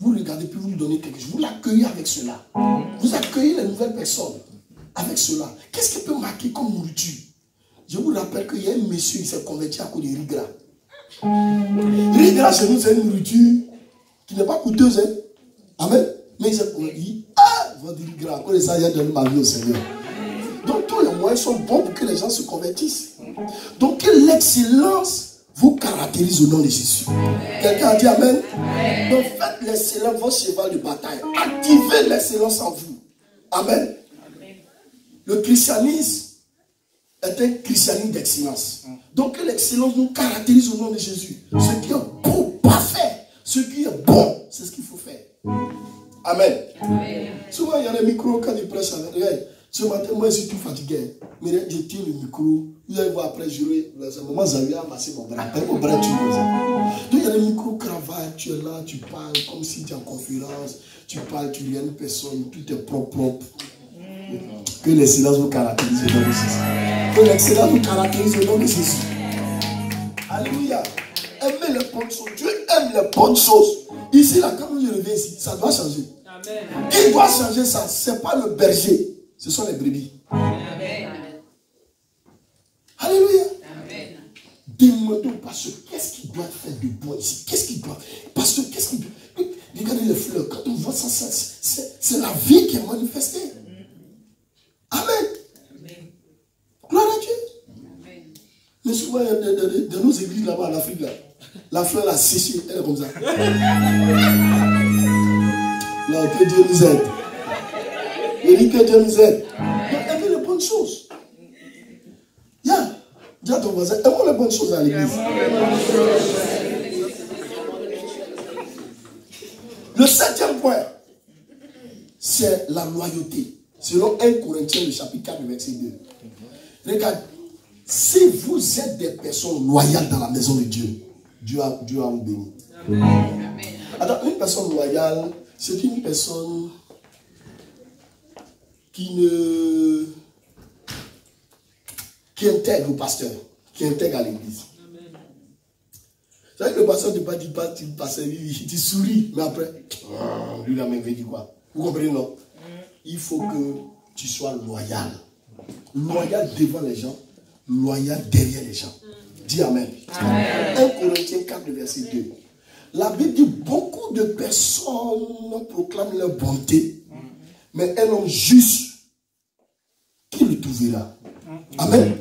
Vous regardez, puis vous lui donnez quelque chose. Vous l'accueillez avec cela. Vous accueillez les nouvelles personnes avec cela. Qu'est-ce qui peut marquer comme nourriture? Je vous rappelle qu'il y a un monsieur qui s'est converti à cause de riz gras. Riz gras chez nous, c'est une nourriture qui n'est pas coûteuse. Hein? Amen. Mais il s'est converti. Ah, votre riz gras, à cause de ça, j'ai donné ma vie au Seigneur. Donc tous les moyens sont bons pour que les gens se convertissent. Donc que l'excellence vous caractérise au nom de Jésus. Quelqu'un a dit Amen? Donc faites l'excellence votre cheval de bataille. Activez l'excellence en vous. Amen. Le christianisme est un christianisme d'excellence. Donc que l'excellence nous caractérise au nom de Jésus. Ce qui est beau, parfait. Ce qui est bon, c'est ce qu'il faut faire. Amen. Souvent il y a des micros quand ils prêchent avec. Regarde, ce matin, moi je suis tout fatigué. Mais je tiens le micro. Vous allez voir après jurer. À un moment, j'avais amassé mon bras. Mon bras, tu vois. Donc il y a des micro-cravates. Tu es là, tu parles comme si tu es en conférence. Tu parles, tu regardes une personne. Tout est propre. Que l'excellence vous caractérise au nom de Jésus. Que l'excellence vous caractérise au nom de Jésus. Alléluia. Aimez les bonnes choses. Dieu aime les bonnes choses. Ici, là, quand je reviens ici, ça doit changer. Amen. Qui doit changer ça? Ce n'est pas le berger. Ce sont les brebis. Amen. Alléluia. Amen. Demandons au pasteur, qu'est-ce qu'il doit faire de bon ici? Qu'est-ce qu'il doit faire? Pasteur, qu'est-ce qu'il doit... Regardez les fleurs. Quand on voit ça, c'est la vie qui est manifestée. Amen. Amen. Gloire à Dieu. Amen. Mais souvent, dans nos églises là-bas en Afrique, là, la fleur elle a séché, elle est comme ça. Là, que Dieu nous aide. Je dis que Dieu nous aide. Donc, aimez les bonnes choses. Dis à ton voisin, aimons les bonnes choses à l'église. Le 7e point, c'est la loyauté. Selon 1 Corinthiens, le chapitre 4, le verset 2. Regarde, si vous êtes des personnes loyales dans la maison de Dieu, Dieu va vous bénir. Amen. Alors, une personne loyale, c'est une personne qui intègre au pasteur, qui intègre à l'église. Vous savez que le pasteur ne dit pas, il sourit, mais après, lui la main veut dire quoi? Vous comprenez, non? Il faut que tu sois loyal. Loyal devant les gens, loyal derrière les gens. Dis Amen. 1 Corinthiens 4, verset 2. La Bible dit beaucoup de personnes proclament leur bonté, mais un homme juste, qui le trouvera? Amen.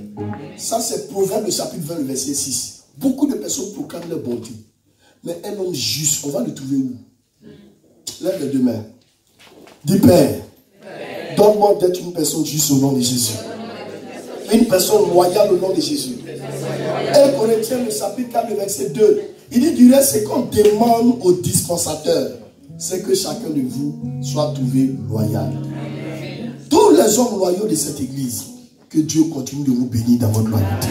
Ça, c'est Proverbe, le chapitre 20, le verset 6. Beaucoup de personnes proclament leur bonté, mais un homme juste, on va le trouver où? Lève les deux mains. Dis Père, donne-moi d'être une personne juste au nom de Jésus. Une personne loyale au nom de Jésus. 1 Corinthiens, le chapitre 4, le verset 2. Il dit du reste, c'est qu'on demande au dispensateur, c'est que chacun de vous soit trouvé loyal. Tous les hommes loyaux de cette église, que Dieu continue de vous bénir dans votre loyauté.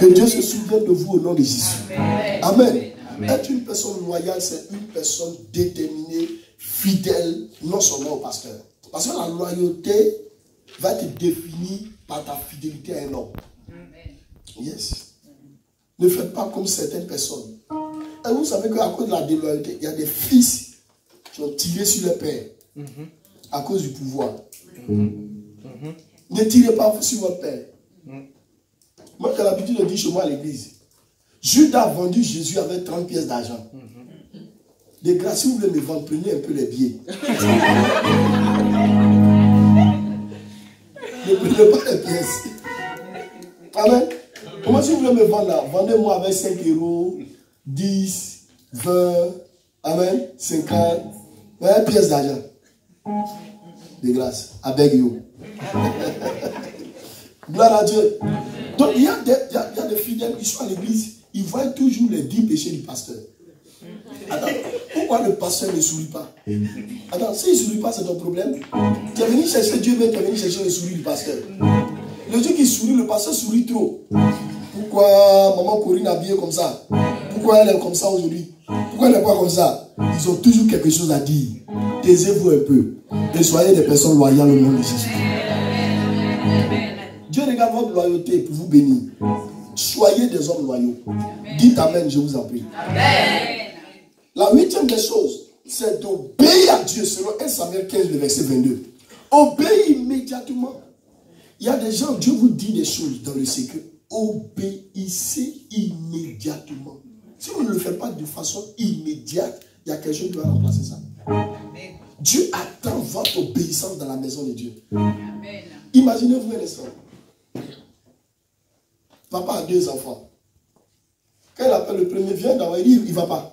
Que Dieu se souvienne de vous au nom de Jésus. Amen. Être une personne loyale, c'est une personne déterminée, fidèle, non seulement au pasteur. Parce que la loyauté va être définie par ta fidélité à un homme. Yes. Ne faites pas comme certaines personnes. Et vous savez qu'à cause de la déloyauté, il y a des fils qui ont tiré sur leur père à cause du pouvoir. Ne tirez pas sur votre père. Moi, j'ai l'habitude de dire chez moi à l'église, Judas a vendu Jésus avec 30 pièces d'argent. De grâce, si vous voulez me vendre, prenez un peu les billets. Ne prenez pas les pièces. Amen. Comment si vous voulez me vendre là? Vendez-moi avec 5 euros, 10, 20, amen, 50, 20 pièces d'argent. de grâce. Avec you. Gloire à Dieu. Donc il y a des fidèles qui sont à l'église, ils voient toujours les 10 péchés du pasteur. Attends, pourquoi le pasteur ne sourit pas? Attends, s'il ne sourit pas, c'est ton problème. Tu es venu chercher Dieu, mais tu es venu chercher le sourire du pasteur. Le Dieu qui sourit, le pasteur sourit trop. Pourquoi maman Corinne est habillée comme ça? Pourquoi elle est comme ça aujourd'hui? Pourquoi elle n'est pas comme ça? Ils ont toujours quelque chose à dire. Taisez-vous un peu. Et soyez des personnes loyales au nom de Jésus. Dieu regarde votre loyauté pour vous bénir. Soyez des hommes loyaux. Dites Amen, je vous en prie. Amen. La 8e des choses, c'est d'obéir à Dieu selon 1 Samuel 15, le verset 22. Obéis immédiatement. Il y a des gens, Dieu vous dit des choses dans le secret. Obéissez immédiatement. Si vous ne le faites pas de façon immédiate, il y a quelque chose qui va remplacer ça. Amen. Dieu attend votre obéissance dans la maison de Dieu. Amen. Imaginez-vous un instant. Papa a 2 enfants. Quand il appelle le premier, viens d'abord, il dit, il ne va pas.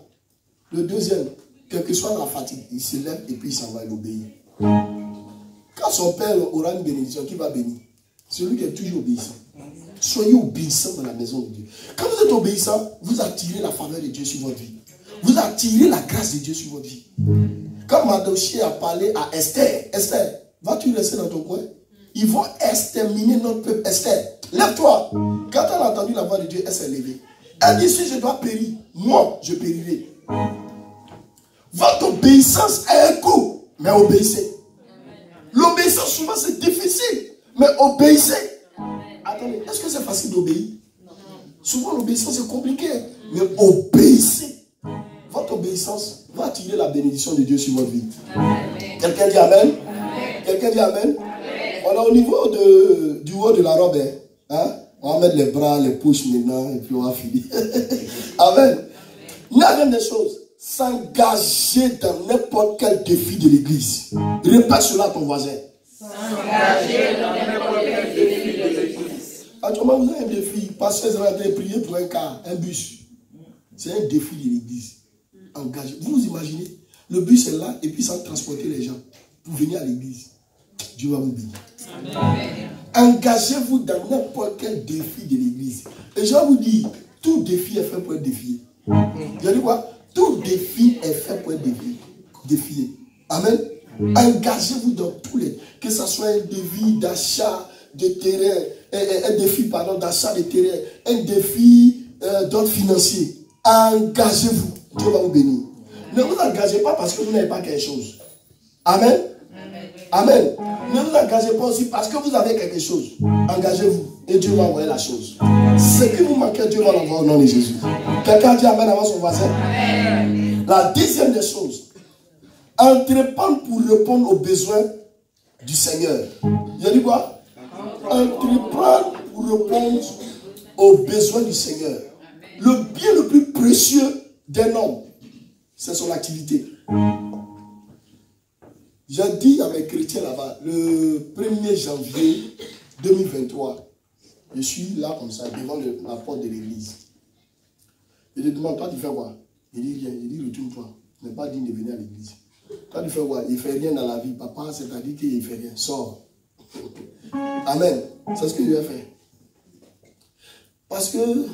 Le deuxième, quelle que soit la fatigue, il se lève et puis il s'en va, il obéit. Quand son père aura une bénédiction, qui va bénir? Celui qui est toujours obéissant. Soyez obéissant dans la maison de Dieu. Quand vous êtes obéissant, vous attirez la faveur de Dieu sur votre vie. Vous attirez la grâce de Dieu sur votre vie. Quand Mardochée a parlé à Esther, Esther, vas-tu rester dans ton coin? Ils vont exterminer notre peuple. Esther, lève-toi. Quand elle a entendu la voix de Dieu, elle s'est levée. Elle dit, si je dois périr, moi, je périrai. Votre obéissance a un coût, mais obéissez. L'obéissance, souvent, c'est difficile, mais obéissez. Attendez, est-ce que c'est facile d'obéir? Souvent, l'obéissance, c'est compliqué, mais obéissez. Votre obéissance va attirer la bénédiction de Dieu sur votre vie. Quelqu'un dit Amen? Quelqu'un dit Amen? Voilà, au niveau du haut de la robe, hein, on va mettre les bras, les pouces maintenant, et puis on va finir. Amen. 9e des choses, s'engager dans n'importe quel défi de l'église. Répète cela à ton voisin. S'engager dans n'importe quel défi de l'église. Actuellement, vous avez un défi. Pasteur, vous allez prier pour un car, un bus. C'est un défi de l'église. Engagez. Vous vous imaginez, le bus est là et puis ça va transporter les gens pour venir à l'église. Dieu va vous bénir. Engagez-vous dans n'importe quel défi de l'église. Et je vais vous dire, tout défi est fait pour être défié. Vous avez dit quoi? Tout défi est fait pour être défié. Amen. Engagez-vous dans tous les... Que ce soit un défi d'achat de terrain, un défi d'achat de terrain, un défi d'ordre financier. Engagez-vous. Dieu va vous bénir. Ne vous engagez pas parce que vous n'avez pas quelque chose. Amen. Amen. Ne vous engagez pas aussi parce que vous avez quelque chose. Engagez-vous et Dieu va envoyer la chose. Ce qui vous manque, Dieu va l'envoyer au nom de Jésus. Quelqu'un dit Amen avant son voisin. Amen. La 10e des choses, entreprendre pour répondre aux besoins du Seigneur. Il a dit quoi? Entreprendre pour répondre aux besoins du Seigneur. Le bien le plus précieux d'un homme, c'est son activité. J'ai dit à mes chrétiens là-bas, le 1er janvier 2023, je suis là comme ça, devant la porte de l'église. Je lui demande, toi tu fais quoi? Il dit rien, il dit retourne-toi. Il n'est pas digne de venir à l'église. Toi tu fais quoi? Il ne fait rien dans la vie. Papa, c'est-à-dire qu'il ne fait rien. Sors. Amen. C'est ce que je vais faire. Parce que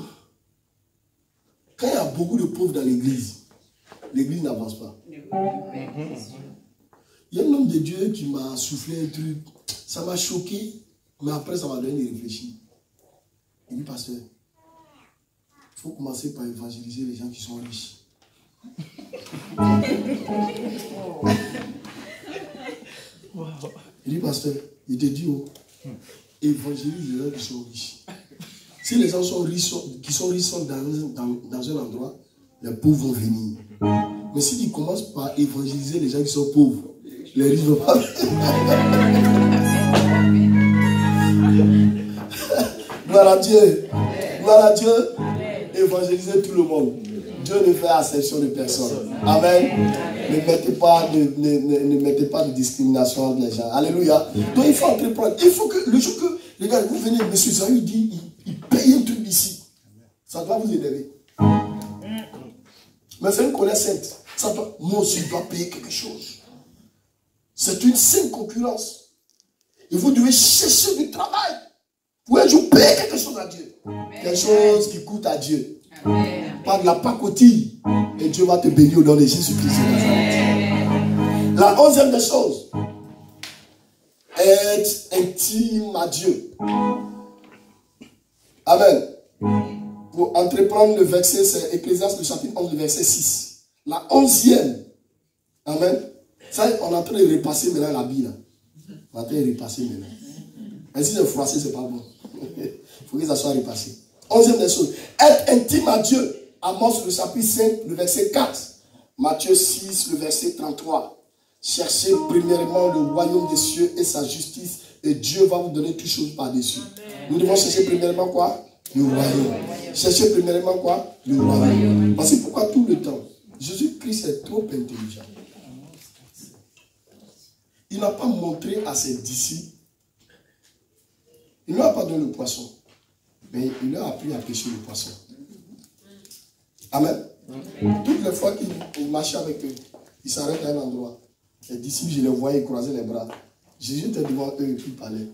quand il y a beaucoup de pauvres dans l'église n'avance pas. Il y a un homme de Dieu qui m'a soufflé un truc. Ça m'a choqué, mais après ça m'a donné de réfléchir. Il dit, pasteur, il faut commencer par évangéliser les gens qui sont riches. Il dit, pasteur, il te dit, évangélise les gens qui sont riches. Si les gens sont riches, qui sont riches sont dans un endroit, les pauvres vont venir. Mais si tu commences par évangéliser les gens qui sont pauvres, les riches ne vont pas venir. Gloire à Dieu. Gloire à Dieu. Évangéliser tout le monde. Dieu ne fait exception de personne. Amen. Ne mettez pas de discrimination entre les gens. Alléluia. Donc il faut entreprendre. Il faut que le jour que, les gars, vous venez, M. Zahou dit, il paye un truc ici. Ça doit vous énerver. Mais c'est une connaissance. Moi aussi, je dois payer quelque chose. C'est une saine concurrence. Et vous devez chercher du travail. Pour un jour payer quelque chose à Dieu. Quelque chose qui coûte à Dieu. Pas de la pacotille. Et Dieu va te bénir au nom de Jésus-Christ. La 11e des choses. Être intime à Dieu. Amen. Pour entreprendre le verset, c'est Ecclésiaste, le chapitre 11, le verset 6. La 11e. Amen. Ça, on est en train de repasser maintenant la Bible. On est en train de repasser maintenant. Mais si c'est froissé, c'est pas bon. Il faut que ça soit repassé. 11e des choses. Être intime à Dieu. Amos, le chapitre 5, le verset 4. Matthieu 6, le verset 33. Cherchez premièrement le royaume des cieux et sa justice, et Dieu va vous donner toutes choses par-dessus. Nous devons chercher premièrement quoi? Le royaume. Cherchez premièrement quoi? Le royaume. Parce que pourquoi tout le temps? Jésus-Christ est trop intelligent. Il n'a pas montré à ses disciples. Il ne leur a pas donné le poisson. Mais il leur a appris à pêcher le poisson. Amen. Toutes les fois qu'il marchait avec eux, il s'arrête à un endroit. Les disciples, je les voyais croiser les bras. Jésus était devant eux et puis il parlait.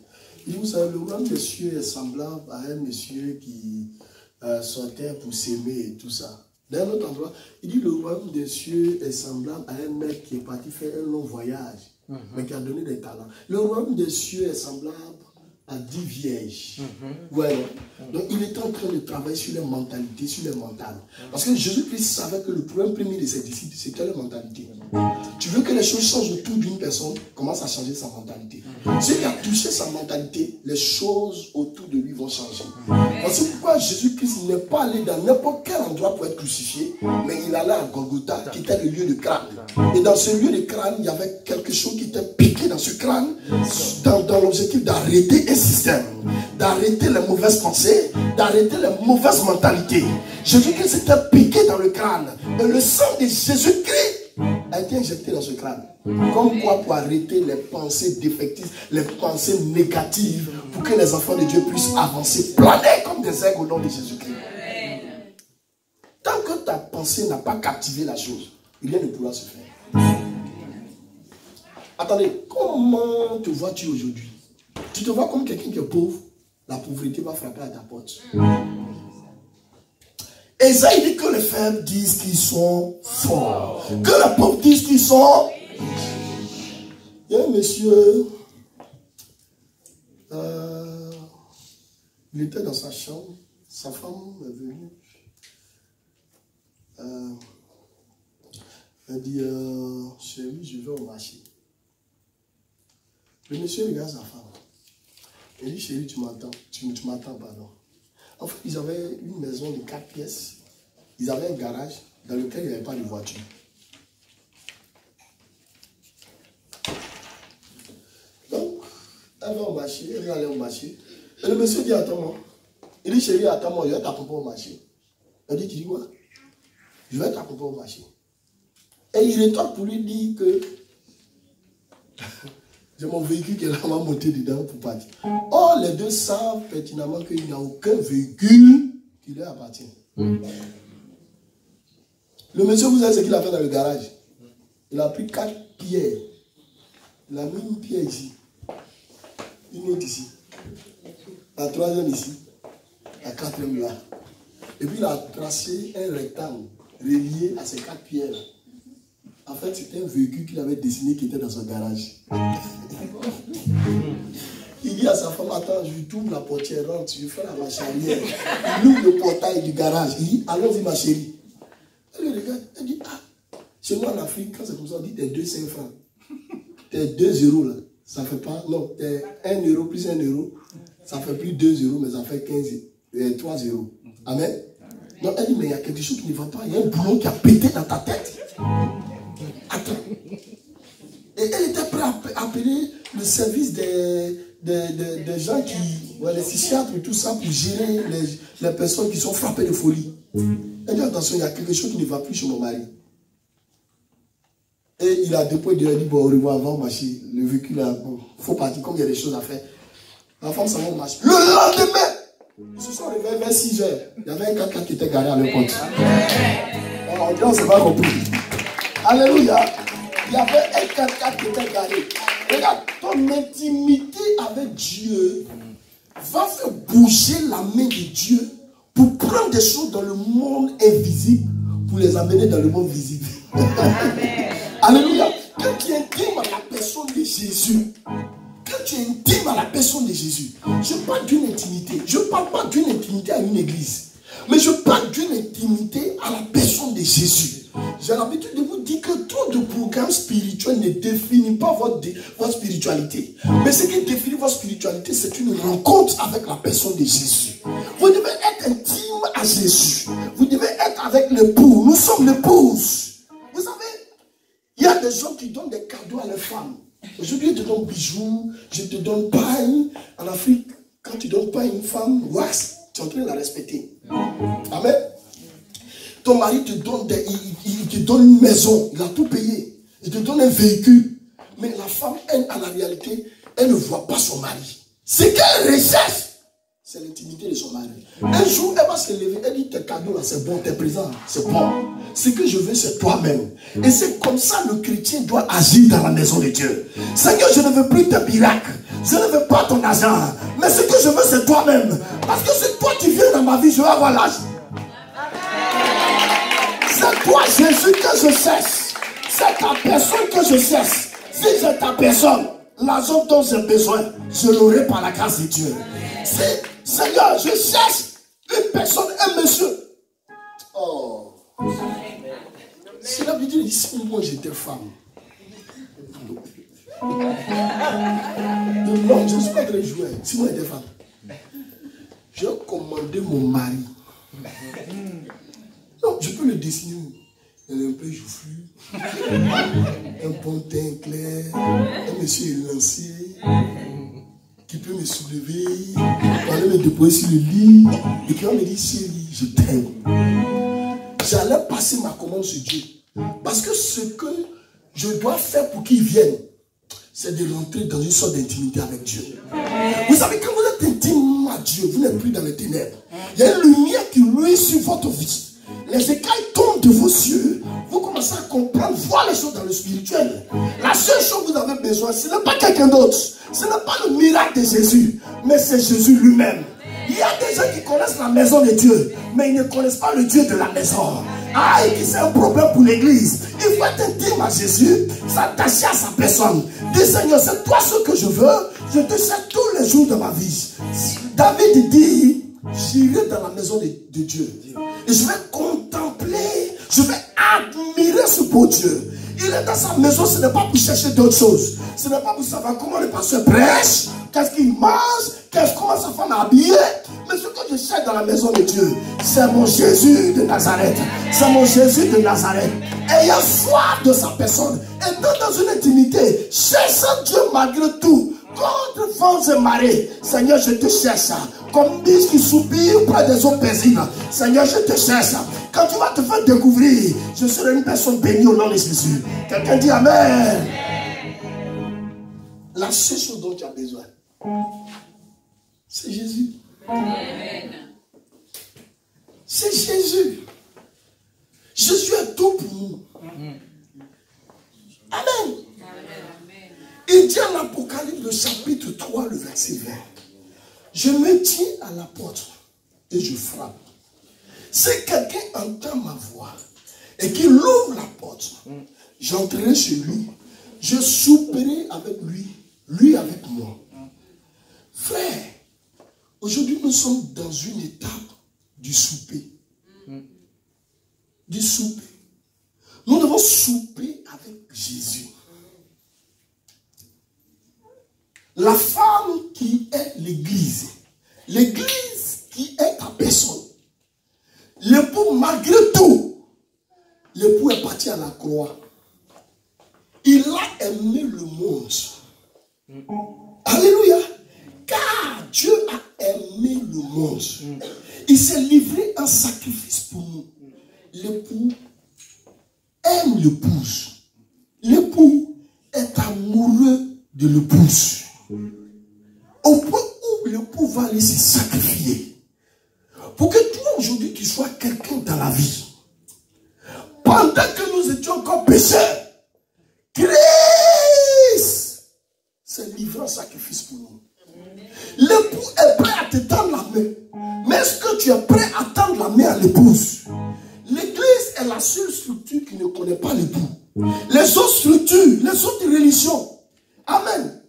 Il dit, vous savez, le royaume des cieux est semblable à un monsieur qui sortait pour s'aimer et tout ça. Dans un autre endroit, il dit, le royaume des cieux est semblable à un mec qui est parti faire un long voyage, mais qui a donné des talents. Le royaume des cieux est semblable à 10 vierges. Ouais. Donc il était en train de travailler sur les mentalités, sur les mentales. Parce que Jésus-Christ savait que le problème premier de ses disciples, c'était la mentalité. Tu veux que les choses changent autour d'une personne, commence à changer sa mentalité. S'il a touché sa mentalité, les choses autour de lui vont changer. C'est pourquoi Jésus-Christ n'est pas allé dans n'importe quel endroit pour être crucifié, mais il allait à Golgotha, qui était le lieu de crâne. Et dans ce lieu de crâne, il y avait quelque chose qui était piqué dans ce crâne, dans l'objectif d'arrêter un système, d'arrêter les mauvaises pensées, d'arrêter les mauvaises mentalités. Jésus-Christ était piqué dans le crâne. Et le sang de Jésus-Christ a été injecté dans ce crâne. Comme quoi pour arrêter les pensées défectives, les pensées négatives, pour que les enfants de Dieu puissent avancer, planer comme des aigles au nom de Jésus-Christ. Tant que ta pensée n'a pas captivé la chose, rien ne pourra se faire. Attendez, comment te vois-tu aujourd'hui? Tu te vois comme quelqu'un qui est pauvre, la pauvreté va frapper à ta porte. Esaïe dit que les faibles disent qu'ils sont forts. Que les pauvres disent qu'ils sont... Il y a un monsieur, il était dans sa chambre, sa femme est venue. Elle dit, chérie, je vais au marché. Le monsieur regarde sa femme. Il dit, chérie, tu m'entends? Tu m'entends, pardon. En fait, ils avaient une maison de 4 pièces. Ils avaient un garage dans lequel il n'y avait pas de voiture. Donc, elle va au marché, elle va aller au marché. Et le monsieur dit, attends-moi. Il dit, chérie, attends-moi, je vais t'accompagner au marché. Elle dit, tu dis quoi? Je vais t'accompagner au marché. Et il retourne pour lui dire que j'ai mon véhicule qui est là, on va monter dedans pour partir. Or, les deux savent pertinemment qu'il n'y a aucun véhicule qui leur appartient. Le monsieur, vous savez ce qu'il a fait dans le garage? Il a pris 4 pierres. Il a mis une pierre ici, une autre ici, la troisième ici, la quatrième là. Et puis il a tracé un rectangle relié à ces 4 pierres. En fait, c'était un véhicule qu'il avait dessiné qui était dans son garage. Il dit à sa femme, attends, je lui tourne la portière, rentre, je fais la marche arrière. Il ouvre le portail du garage. Il dit, allons-y ma chérie. Elle le regarde, elle dit, ah, chez moi en Afrique, quand c'est comme ça, on dit, t'es 2,5 francs. T'es 2 euros là. Ça fait pas, non, t'es 1 euro plus 1 euro. Ça fait plus 2 euros, mais ça fait 3 euros. Amen. Donc elle dit, mais il y a quelque chose qui ne va pas. Il y a un boulon qui a pété dans ta tête. Attends. Et elle était prête à appeler le service des gens qui, ouais, les psychiatres et tout ça, pour gérer les personnes qui sont frappées de folie. Elle dit, attention, il y a quelque chose qui ne va plus chez mon mari. Et il a déposé, il a dit, bon, au revoir, avant de marcher. Le véhicule, bon, il faut partir, comme il y a des choses à faire. La femme s'en va au marché. Le lendemain, ils se sont réveillés vers 6 heures. Il y avait un 4x4 qui était garé à leur compte. On ne s'est pas compris. Alléluia. Il y avait un 4x4 qui était garé. Regarde, ton intimité avec Dieu va faire bouger la main de Dieu pour prendre des choses dans le monde invisible pour les amener dans le monde visible. Amen. Alléluia. Quand tu es intime à la personne de Jésus, quand tu es intime à la personne de Jésus, je parle d'une intimité. Je ne parle pas d'une intimité à une église, mais je parle d'une intimité à la personne de Jésus. J'ai l'habitude de vous dire que trop de programmes spirituels ne définissent pas votre spiritualité. Mais ce qui définit votre spiritualité, c'est une rencontre avec la personne de Jésus. Vous devez être intime à Jésus. Vous devez être avec l'époux. Nous sommes l'épouse. Vous savez, il y a des gens qui donnent des cadeaux à leurs femmes. Aujourd'hui, je te donne bijoux, je te donne pain. En Afrique, quand tu donnes pas à une femme, wax, tu es en train de la respecter. Amen. Ton mari te donne, il te donne une maison, il a tout payé. Il te donne un véhicule. Mais la femme, elle, à la réalité, elle ne voit pas son mari. Ce qu'elle recherche, c'est l'intimité de son mari. Un jour, elle va se lever, elle dit, tes cadeaux là, c'est bon, tes présents, c'est bon. Ce que je veux, c'est toi-même. Et c'est comme ça le chrétien doit agir dans la maison de Dieu. Seigneur, je ne veux plus tes miracles. Je ne veux pas ton argent. Mais ce que je veux, c'est toi-même. Parce que c'est toi qui viens dans ma vie, je vais avoir l'âge. C'est toi, Jésus, que je cherche. C'est ta personne que je cherche. Si c'est ta personne, l'argent dont j'ai besoin, je l'aurai par la grâce de Dieu. Seigneur, je cherche une personne, un monsieur. Oh. C'est l'habitude de dire, si moi j'étais femme. Non, je ne suis pas très joueur. Si moi j'étais femme, j'ai commandé mon mari. Non, je peux le dessiner. Il est un peu joufflu. Un bon teint clair. Un monsieur élancé. Qui peut me soulever. Aller me déposer sur le lit. Et puis on me dit, chérie, je t'aime. J'allais passer ma commande sur Dieu. Parce que ce que je dois faire pour qu'il vienne, c'est de rentrer dans une sorte d'intimité avec Dieu. Vous savez, quand vous êtes intime à Dieu, vous n'êtes plus dans les ténèbres. Il y a une lumière qui luit sur votre vie. Les écailles tombent de vos yeux. Vous commencez à comprendre, voir les choses dans le spirituel. La seule chose que vous avez besoin, ce n'est pas quelqu'un d'autre. Ce n'est pas le miracle de Jésus, mais c'est Jésus lui-même. Il y a des gens qui connaissent la maison de Dieu, mais ils ne connaissent pas le Dieu de la maison. Ah, et qui c'est un problème pour l'église. Il faut être intime à Jésus, s'attacher à sa personne. Dis, Seigneur, c'est toi ce que je veux. Je te cherche tous les jours de ma vie. David dit, j'irai dans la maison de Dieu. Et je vais contempler, je vais admirer ce beau Dieu. Il est dans sa maison, ce n'est pas pour chercher d'autres choses. Ce n'est pas pour savoir comment le pasteur prêche, qu'est-ce qu'il mange, comment sa femme est habillée. Mais ce que je cherche dans la maison de Dieu, c'est mon Jésus de Nazareth. C'est mon Jésus de Nazareth. Ayant soif de sa personne, étant dans une intimité, cherchant Dieu malgré tout, contre vents et marées. Seigneur, je te cherche. Comme biche qui soupire près des eaux paisibles. Seigneur, je te cherche. Quand tu vas te faire découvrir, je serai une personne bénie au nom de Jésus. Quelqu'un dit Amen. La seule chose dont tu as besoin, c'est Jésus. Amen. C'est Jésus. Jésus est tout pour nous. Amen. Il dit en Apocalypse, le chapitre 3, le verset 20. Je me tiens à la porte et je frappe. Si quelqu'un entend ma voix et qu'il ouvre la porte, j'entrerai chez lui. Je souperai avec lui, lui avec moi. Frère, aujourd'hui nous sommes dans une étape du souper. Du souper. Nous devons souper avec Jésus. La femme qui est l'église, l'église qui est ta personne, l'époux malgré tout, l'époux est parti à la croix. Il a aimé le monde. Alléluia. Car Dieu a aimé le monde. Il s'est livré en sacrifice pour nous. L'époux aime l'épouse. L'époux est amoureux de l'épouse. Au point où l'époux va aller se sacrifier. Pour que toi aujourd'hui tu sois quelqu'un dans la vie. Pendant que nous étions encore pécheurs, que sacrifice pour nous. L'époux est prêt à te tendre la main. Mais est-ce que tu es prêt à tendre la main à l'épouse? L'église est la seule structure qui ne connaît pas l'époux. Les autres structures, les autres religions, amen.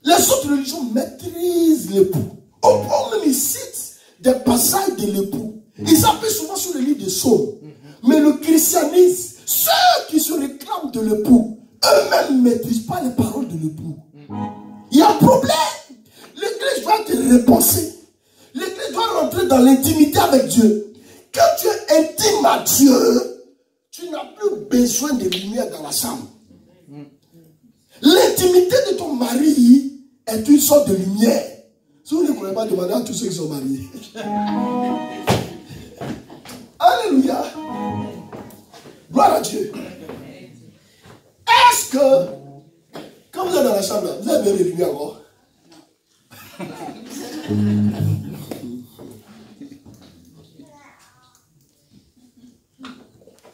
Les autres religions maîtrisent l'époux. Au même ils citent des passages de l'époux. Ils s'appuient souvent sur le livre des Psaumes. Mais le christianisme, ceux qui se réclament de l'époux, eux-mêmes ne maîtrisent pas les paroles de l'époux. Il y a un problème. L'église doit te repenser. L'église doit rentrer dans l'intimité avec Dieu. Quand tu es intime à Dieu, tu n'as plus besoin de lumière dans la chambre. L'intimité de ton mari est une sorte de lumière. Si vous ne pouvez pas demander à tous ceux qui sont mariés. Alléluia. Gloire à Dieu. Est-ce que, quand vous êtes dans la chambre, vous avez bien les lumières encore?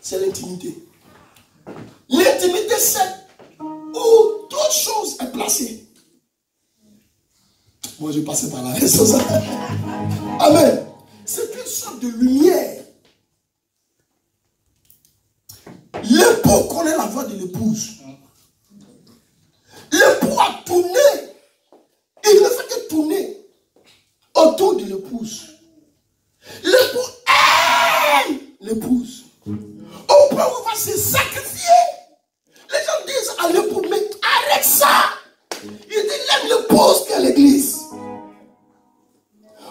C'est l'intimité. L'intimité, c'est où toute chose est placée. Moi, je passais par là. Amen. C'est une sorte de lumière. L'époux connaît la voix de l'épouse. L'époux a tourné. Il ne fait que tourner autour de l'épouse. L'époux aime l'épouse. Au point où il va se sacrifier. Les gens disent à l'époux, mais arrête ça. Il dit, il aime l'épouse qu'est l'église.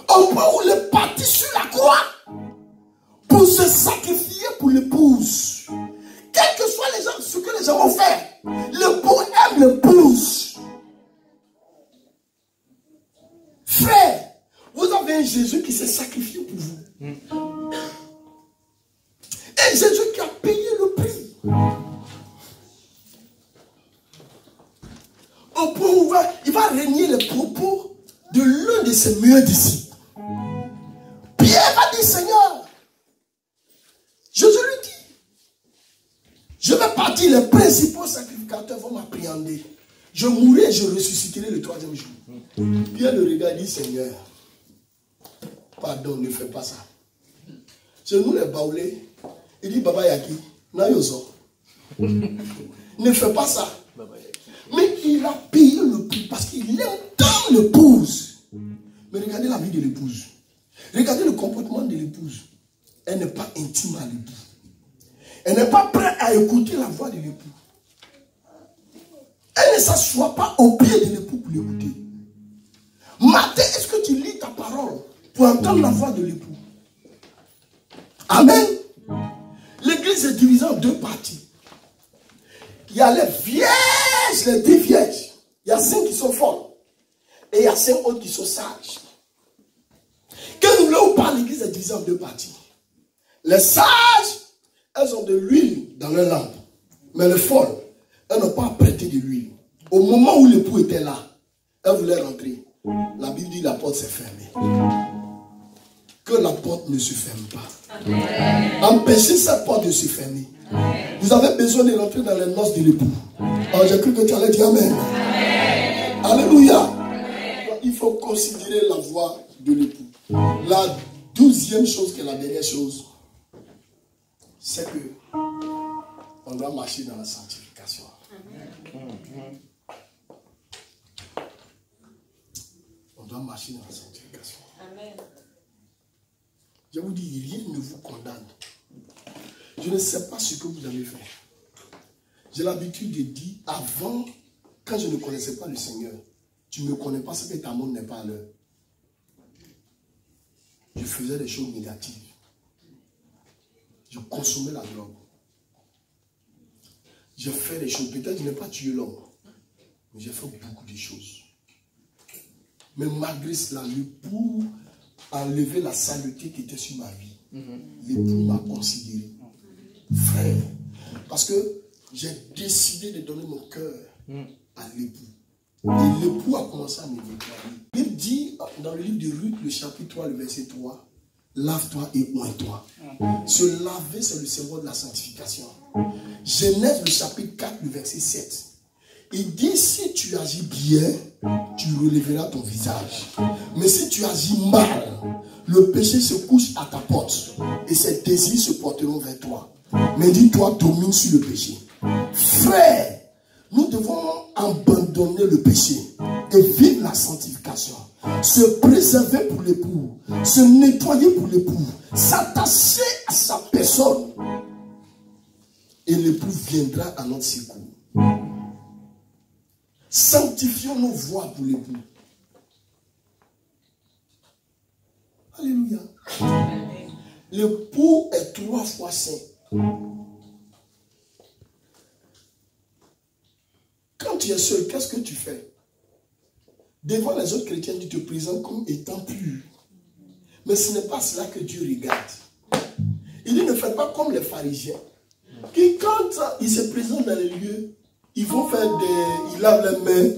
Au point où il est parti sur la croix pour se sacrifier pour l'épouse. Quel que soit les gens, ce que les gens vont faire, l'époux aime l'épouse. Frère, vous avez un Jésus qui s'est sacrifié pour vous. Et Jésus qui a payé le prix. Au point où il va régner les propos de l'un de ses meilleurs disciples. Pierre va dire, Seigneur, Jésus lui dit, je vais partir, les principaux sacrificateurs vont m'appréhender. Je mourrai et je ressusciterai le 3e jour. Pierre le regarde et dit, Seigneur, pardon, ne fais pas ça. C'est nous les baoulés. Il dit, Baba Yaki, ne fais pas ça. Mais il a payé le prix parce qu'il aime tant l'épouse. Mais regardez la vie de l'épouse. Regardez le comportement de l'épouse. Elle n'est pas intime à l'époux. Elle n'est pas prête à écouter la voix de l'époux. Elle ne s'assoit pas au pied de l'époux pour l'écouter. Matin, est-ce que tu lis ta parole pour entendre la voix de l'époux? Amen. L'église est divisée en 2 parties. Il y a les vierges, les 10 vierges. Il y a 5 qui sont folles. Et il y a 5 autres qui sont sages. Quand nous voulons parler, l'église est divisée en 2 parties. Les sages, elles ont de l'huile dans leur lampe. Mais les folles, elles n'ont pas prêté de l'huile. Au moment où l'époux était là, elles voulaient rentrer. La Bible dit que la porte s'est fermée. Que la porte ne se ferme pas. Amen. Empêchez cette porte de se fermer. Amen. Vous avez besoin de rentrer dans les noces de l'époux. Alors j'ai cru que tu allais dire Amen. Amen. Alléluia. Amen. Il faut considérer la voix de l'époux. La 12e chose, qui est la dernière chose, c'est que on doit marcher dans la sanctification. Amen. On doit marcher dans la sanctification. Amen. Je vous dis, rien ne vous condamne. Je ne sais pas ce que vous avez fait. J'ai l'habitude de dire, avant, quand je ne connaissais pas le Seigneur, tu ne me connais pas, ce que ta montre n'est pas à l'heure. Je faisais des choses négatives. Je consommais la drogue. Je fais des choses. Peut-être que je n'ai pas tué l'homme, mais j'ai fait beaucoup de choses. Mais malgré cela, l'époux a enlevé la saleté qui était sur ma vie. L'époux m'a considéré. Frère, parce que j'ai décidé de donner mon cœur à l'époux. Et l'époux a commencé à me déclarer. Il dit dans le livre de Ruth, le chapitre 3, le verset 3, lave-toi et oins-toi. Se laver, c'est le symbole de la sanctification. Genèse, le chapitre 4, le verset 7. Il dit, si tu agis bien, tu relèveras ton visage. Mais si tu agis mal, le péché se couche à ta porte et ses désirs se porteront vers toi. Mais dis-toi, domine sur le péché. Frère, nous devons abandonner le péché et vivre la sanctification. Se préserver pour l'époux, se nettoyer pour l'époux, s'attacher à sa personne. Et l'époux viendra à notre secours. Sanctifions nos voies pour l'époux. Alléluia. L'époux est 3 fois saint. Quand tu es seul, qu'est-ce que tu fais? Devant les autres chrétiens, tu te présentes comme étant pur. Mais ce n'est pas cela que Dieu regarde. Il dit, ne faites pas comme les pharisiens, qui quand ils se présentent dans les lieux, ils vont faire ils lavent les mains,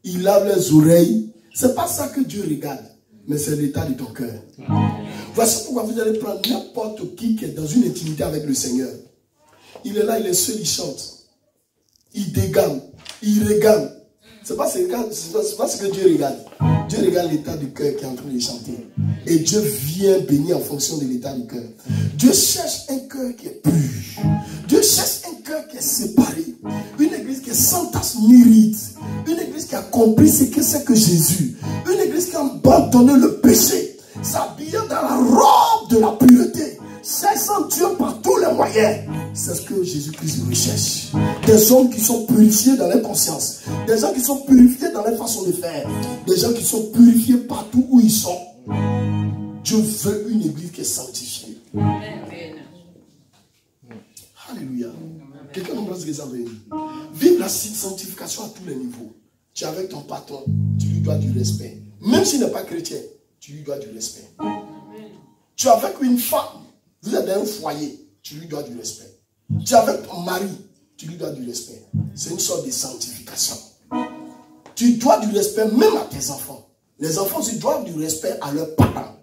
ils lavent les oreilles. Ce n'est pas ça que Dieu regarde, mais c'est l'état de ton cœur. Voici pourquoi vous allez prendre n'importe qui est dans une intimité avec le Seigneur. Il est là, il est seul, il chante. Il dégame, il regarde. Ce n'est pas ce que Dieu regarde. Dieu regarde l'état du cœur qui est en train de chanter. Et Dieu vient bénir en fonction de l'état du cœur. Dieu cherche un cœur qui est pur. Dieu cherche un cœur qui est séparé. Une église qui est sans tache ni ride. Une église qui a compris ce que c'est que Jésus. Une église qui a abandonné le péché. S'habillant dans la robe de la pureté. Cherchant Dieu par tous les moyens. C'est ce que Jésus-Christ recherche. Des hommes qui sont purifiés dans leur conscience. Des gens qui sont purifiés dans leur façon de faire. Des gens qui sont purifiés partout où ils sont. Dieu veut une église qui est sanctifiée. Amen. Alléluia. Quelqu'un nous pense que ça veut dire. Vive la sanctification à tous les niveaux. Tu es avec ton patron, tu lui dois du respect. Même s'il n'est pas chrétien, tu lui dois du respect. Tu es avec une femme, vous êtes dans un foyer, tu lui dois du respect. Tu es avec ton mari, tu lui dois du respect. C'est une sorte de sanctification. Tu dois du respect même à tes enfants. Les enfants aussi doivent du respect à leurs parents.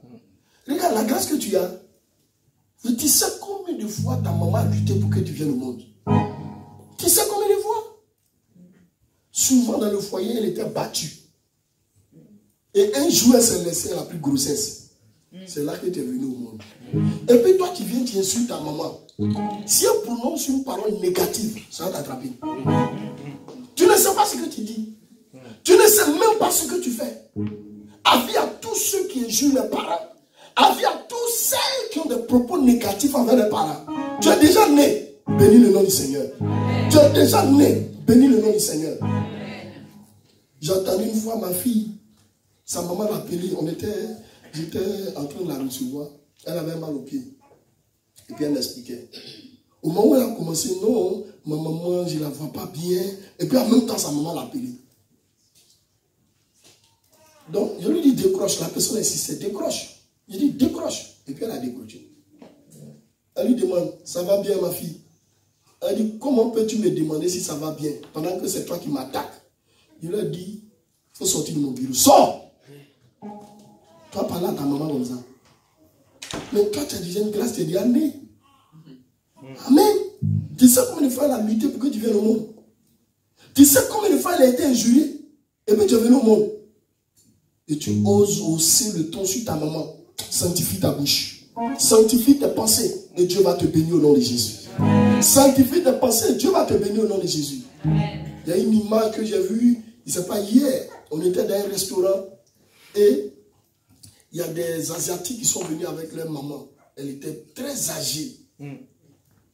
Regarde la grâce que tu as. Tu sais combien de fois ta maman a lutté pour que tu viennes au monde? Tu sais combien de fois? Souvent dans le foyer, elle était battue. Et un jour, elle s'est laissée, elle a pris grossesse. C'est là que tu es venu au monde. Et puis toi, tu viens, tu insultes ta maman. Si elle prononce une parole négative, ça va t'attraper. Tu ne sais pas ce que tu dis. Tu ne sais même pas ce que tu fais. Avis à tous ceux qui injurent les parents. Avis à tous ceux qui ont des propos négatifs envers les parents. Tu es déjà né, bénis le nom du Seigneur. Tu es déjà né, bénis le nom du Seigneur. J'ai entendu une fois ma fille, sa maman l'a appelée, j'étais en train de la recevoir, elle avait mal au pied. Et puis elle m'expliquait. Au moment où elle a commencé, non, ma maman, je ne la vois pas bien. Et puis en même temps, sa maman l'a appelée. Donc, je lui dis décroche. La personne insistait, décroche. Je dis décroche. Et puis elle a décroché. Elle lui demande, ça va bien ma fille? Elle dit, comment peux-tu me demander si ça va bien pendant que c'est toi qui m'attaques? Je lui ai dit, il faut sortir de mon bureau. Sors! Toi, parle à ta maman comme ça. Mais toi, tu as déjà une grâce, tu es déjà né. Amen. Tu sais combien de fois elle a lutté pour que tu viennes au monde? Tu sais combien de fois elle a été injuriée? Et puis tu es venu au monde. Et tu oses hausser le ton sur ta maman. Sanctifie ta bouche. Sanctifie tes pensées. Et Dieu va te bénir au nom de Jésus. Sanctifie tes pensées. Dieu va te bénir au nom de Jésus. Il y a une image que j'ai vue. Je ne sais pas, hier, on était dans un restaurant. Et il y a des Asiatiques qui sont venus avec leur maman. Elle était très âgée.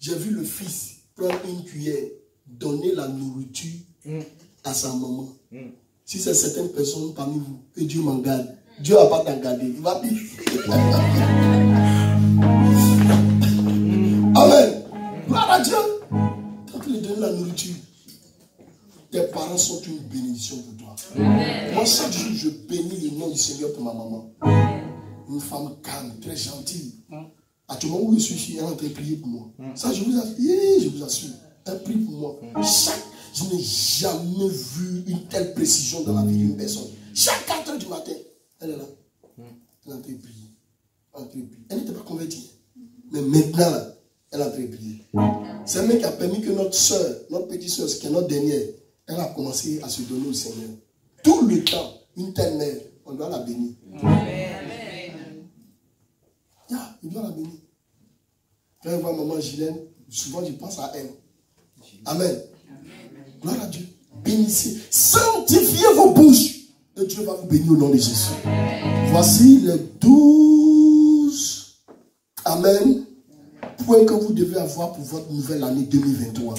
J'ai vu le fils prendre une cuillère, donner la nourriture à sa maman. Si c'est certaines personnes parmi vous, que Dieu m'en garde, Dieu ne va pas t'en garder. Il va dire. Amen. Gloire à Dieu. Quand tu lui donnes la nourriture, tes parents sont une bénédiction pour toi. Moi, chaque jour, je bénis le nom du Seigneur pour ma maman. Une femme calme, très gentille. À tout moment où je suis ici, elle est en train de prier pour moi. Ça, je vous assure. Elle prie pour moi. Je n'ai jamais vu une telle précision dans la vie d'une personne. Chaque 4 heures du matin, elle est là. Elle est en train de prier. Elle n'était pas convertie. Mais maintenant, elle est en train de prier. C'est un mec qui a permis que notre soeur, notre petite soeur, qui est notre dernière, Elle a commencé à se donner au Seigneur. Tout le temps, une telle mère, on doit la bénir. Il doit la bénir. Quand je vois maman Gilène, souvent je pense à elle. Amen. Gloire à Dieu. Bénissez. Sanctifiez vos bouches. Et Dieu va vous bénir au nom de Jésus. Voici les 12. Amen. Points que vous devez avoir pour votre nouvelle année 2023.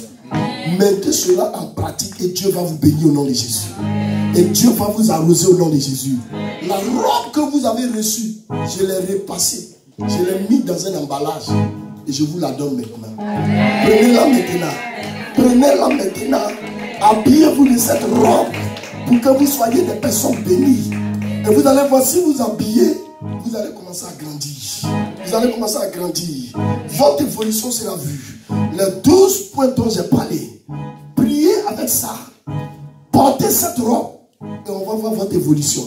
Mettez cela en pratique et Dieu va vous bénir au nom de Jésus. Et Dieu va vous arroser au nom de Jésus. La robe que vous avez reçue, je l'ai repassée. Je l'ai mise dans un emballage. Et je vous la donne maintenant. Prenez-la maintenant. Prenez-la maintenant. Habillez-vous de cette robe pour que vous soyez des personnes bénies. Et vous allez voir, si vous habillez, vous allez commencer à grandir. Vous allez commencer à grandir. Votre évolution sera vue. Les 12 points dont j'ai parlé. Priez avec ça. Portez cette robe. Et on va voir votre évolution.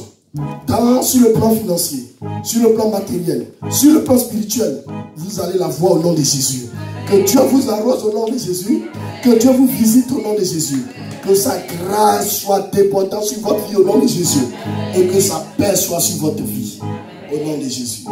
Tant sur le plan financier, sur le plan matériel, sur le plan spirituel, vous allez la voir au nom de Jésus. Que Dieu vous arrose au nom de Jésus. Que Dieu vous visite au nom de Jésus. Que sa grâce soit débordante sur votre vie au nom de Jésus. Et que sa paix soit sur votre vie au nom de Jésus.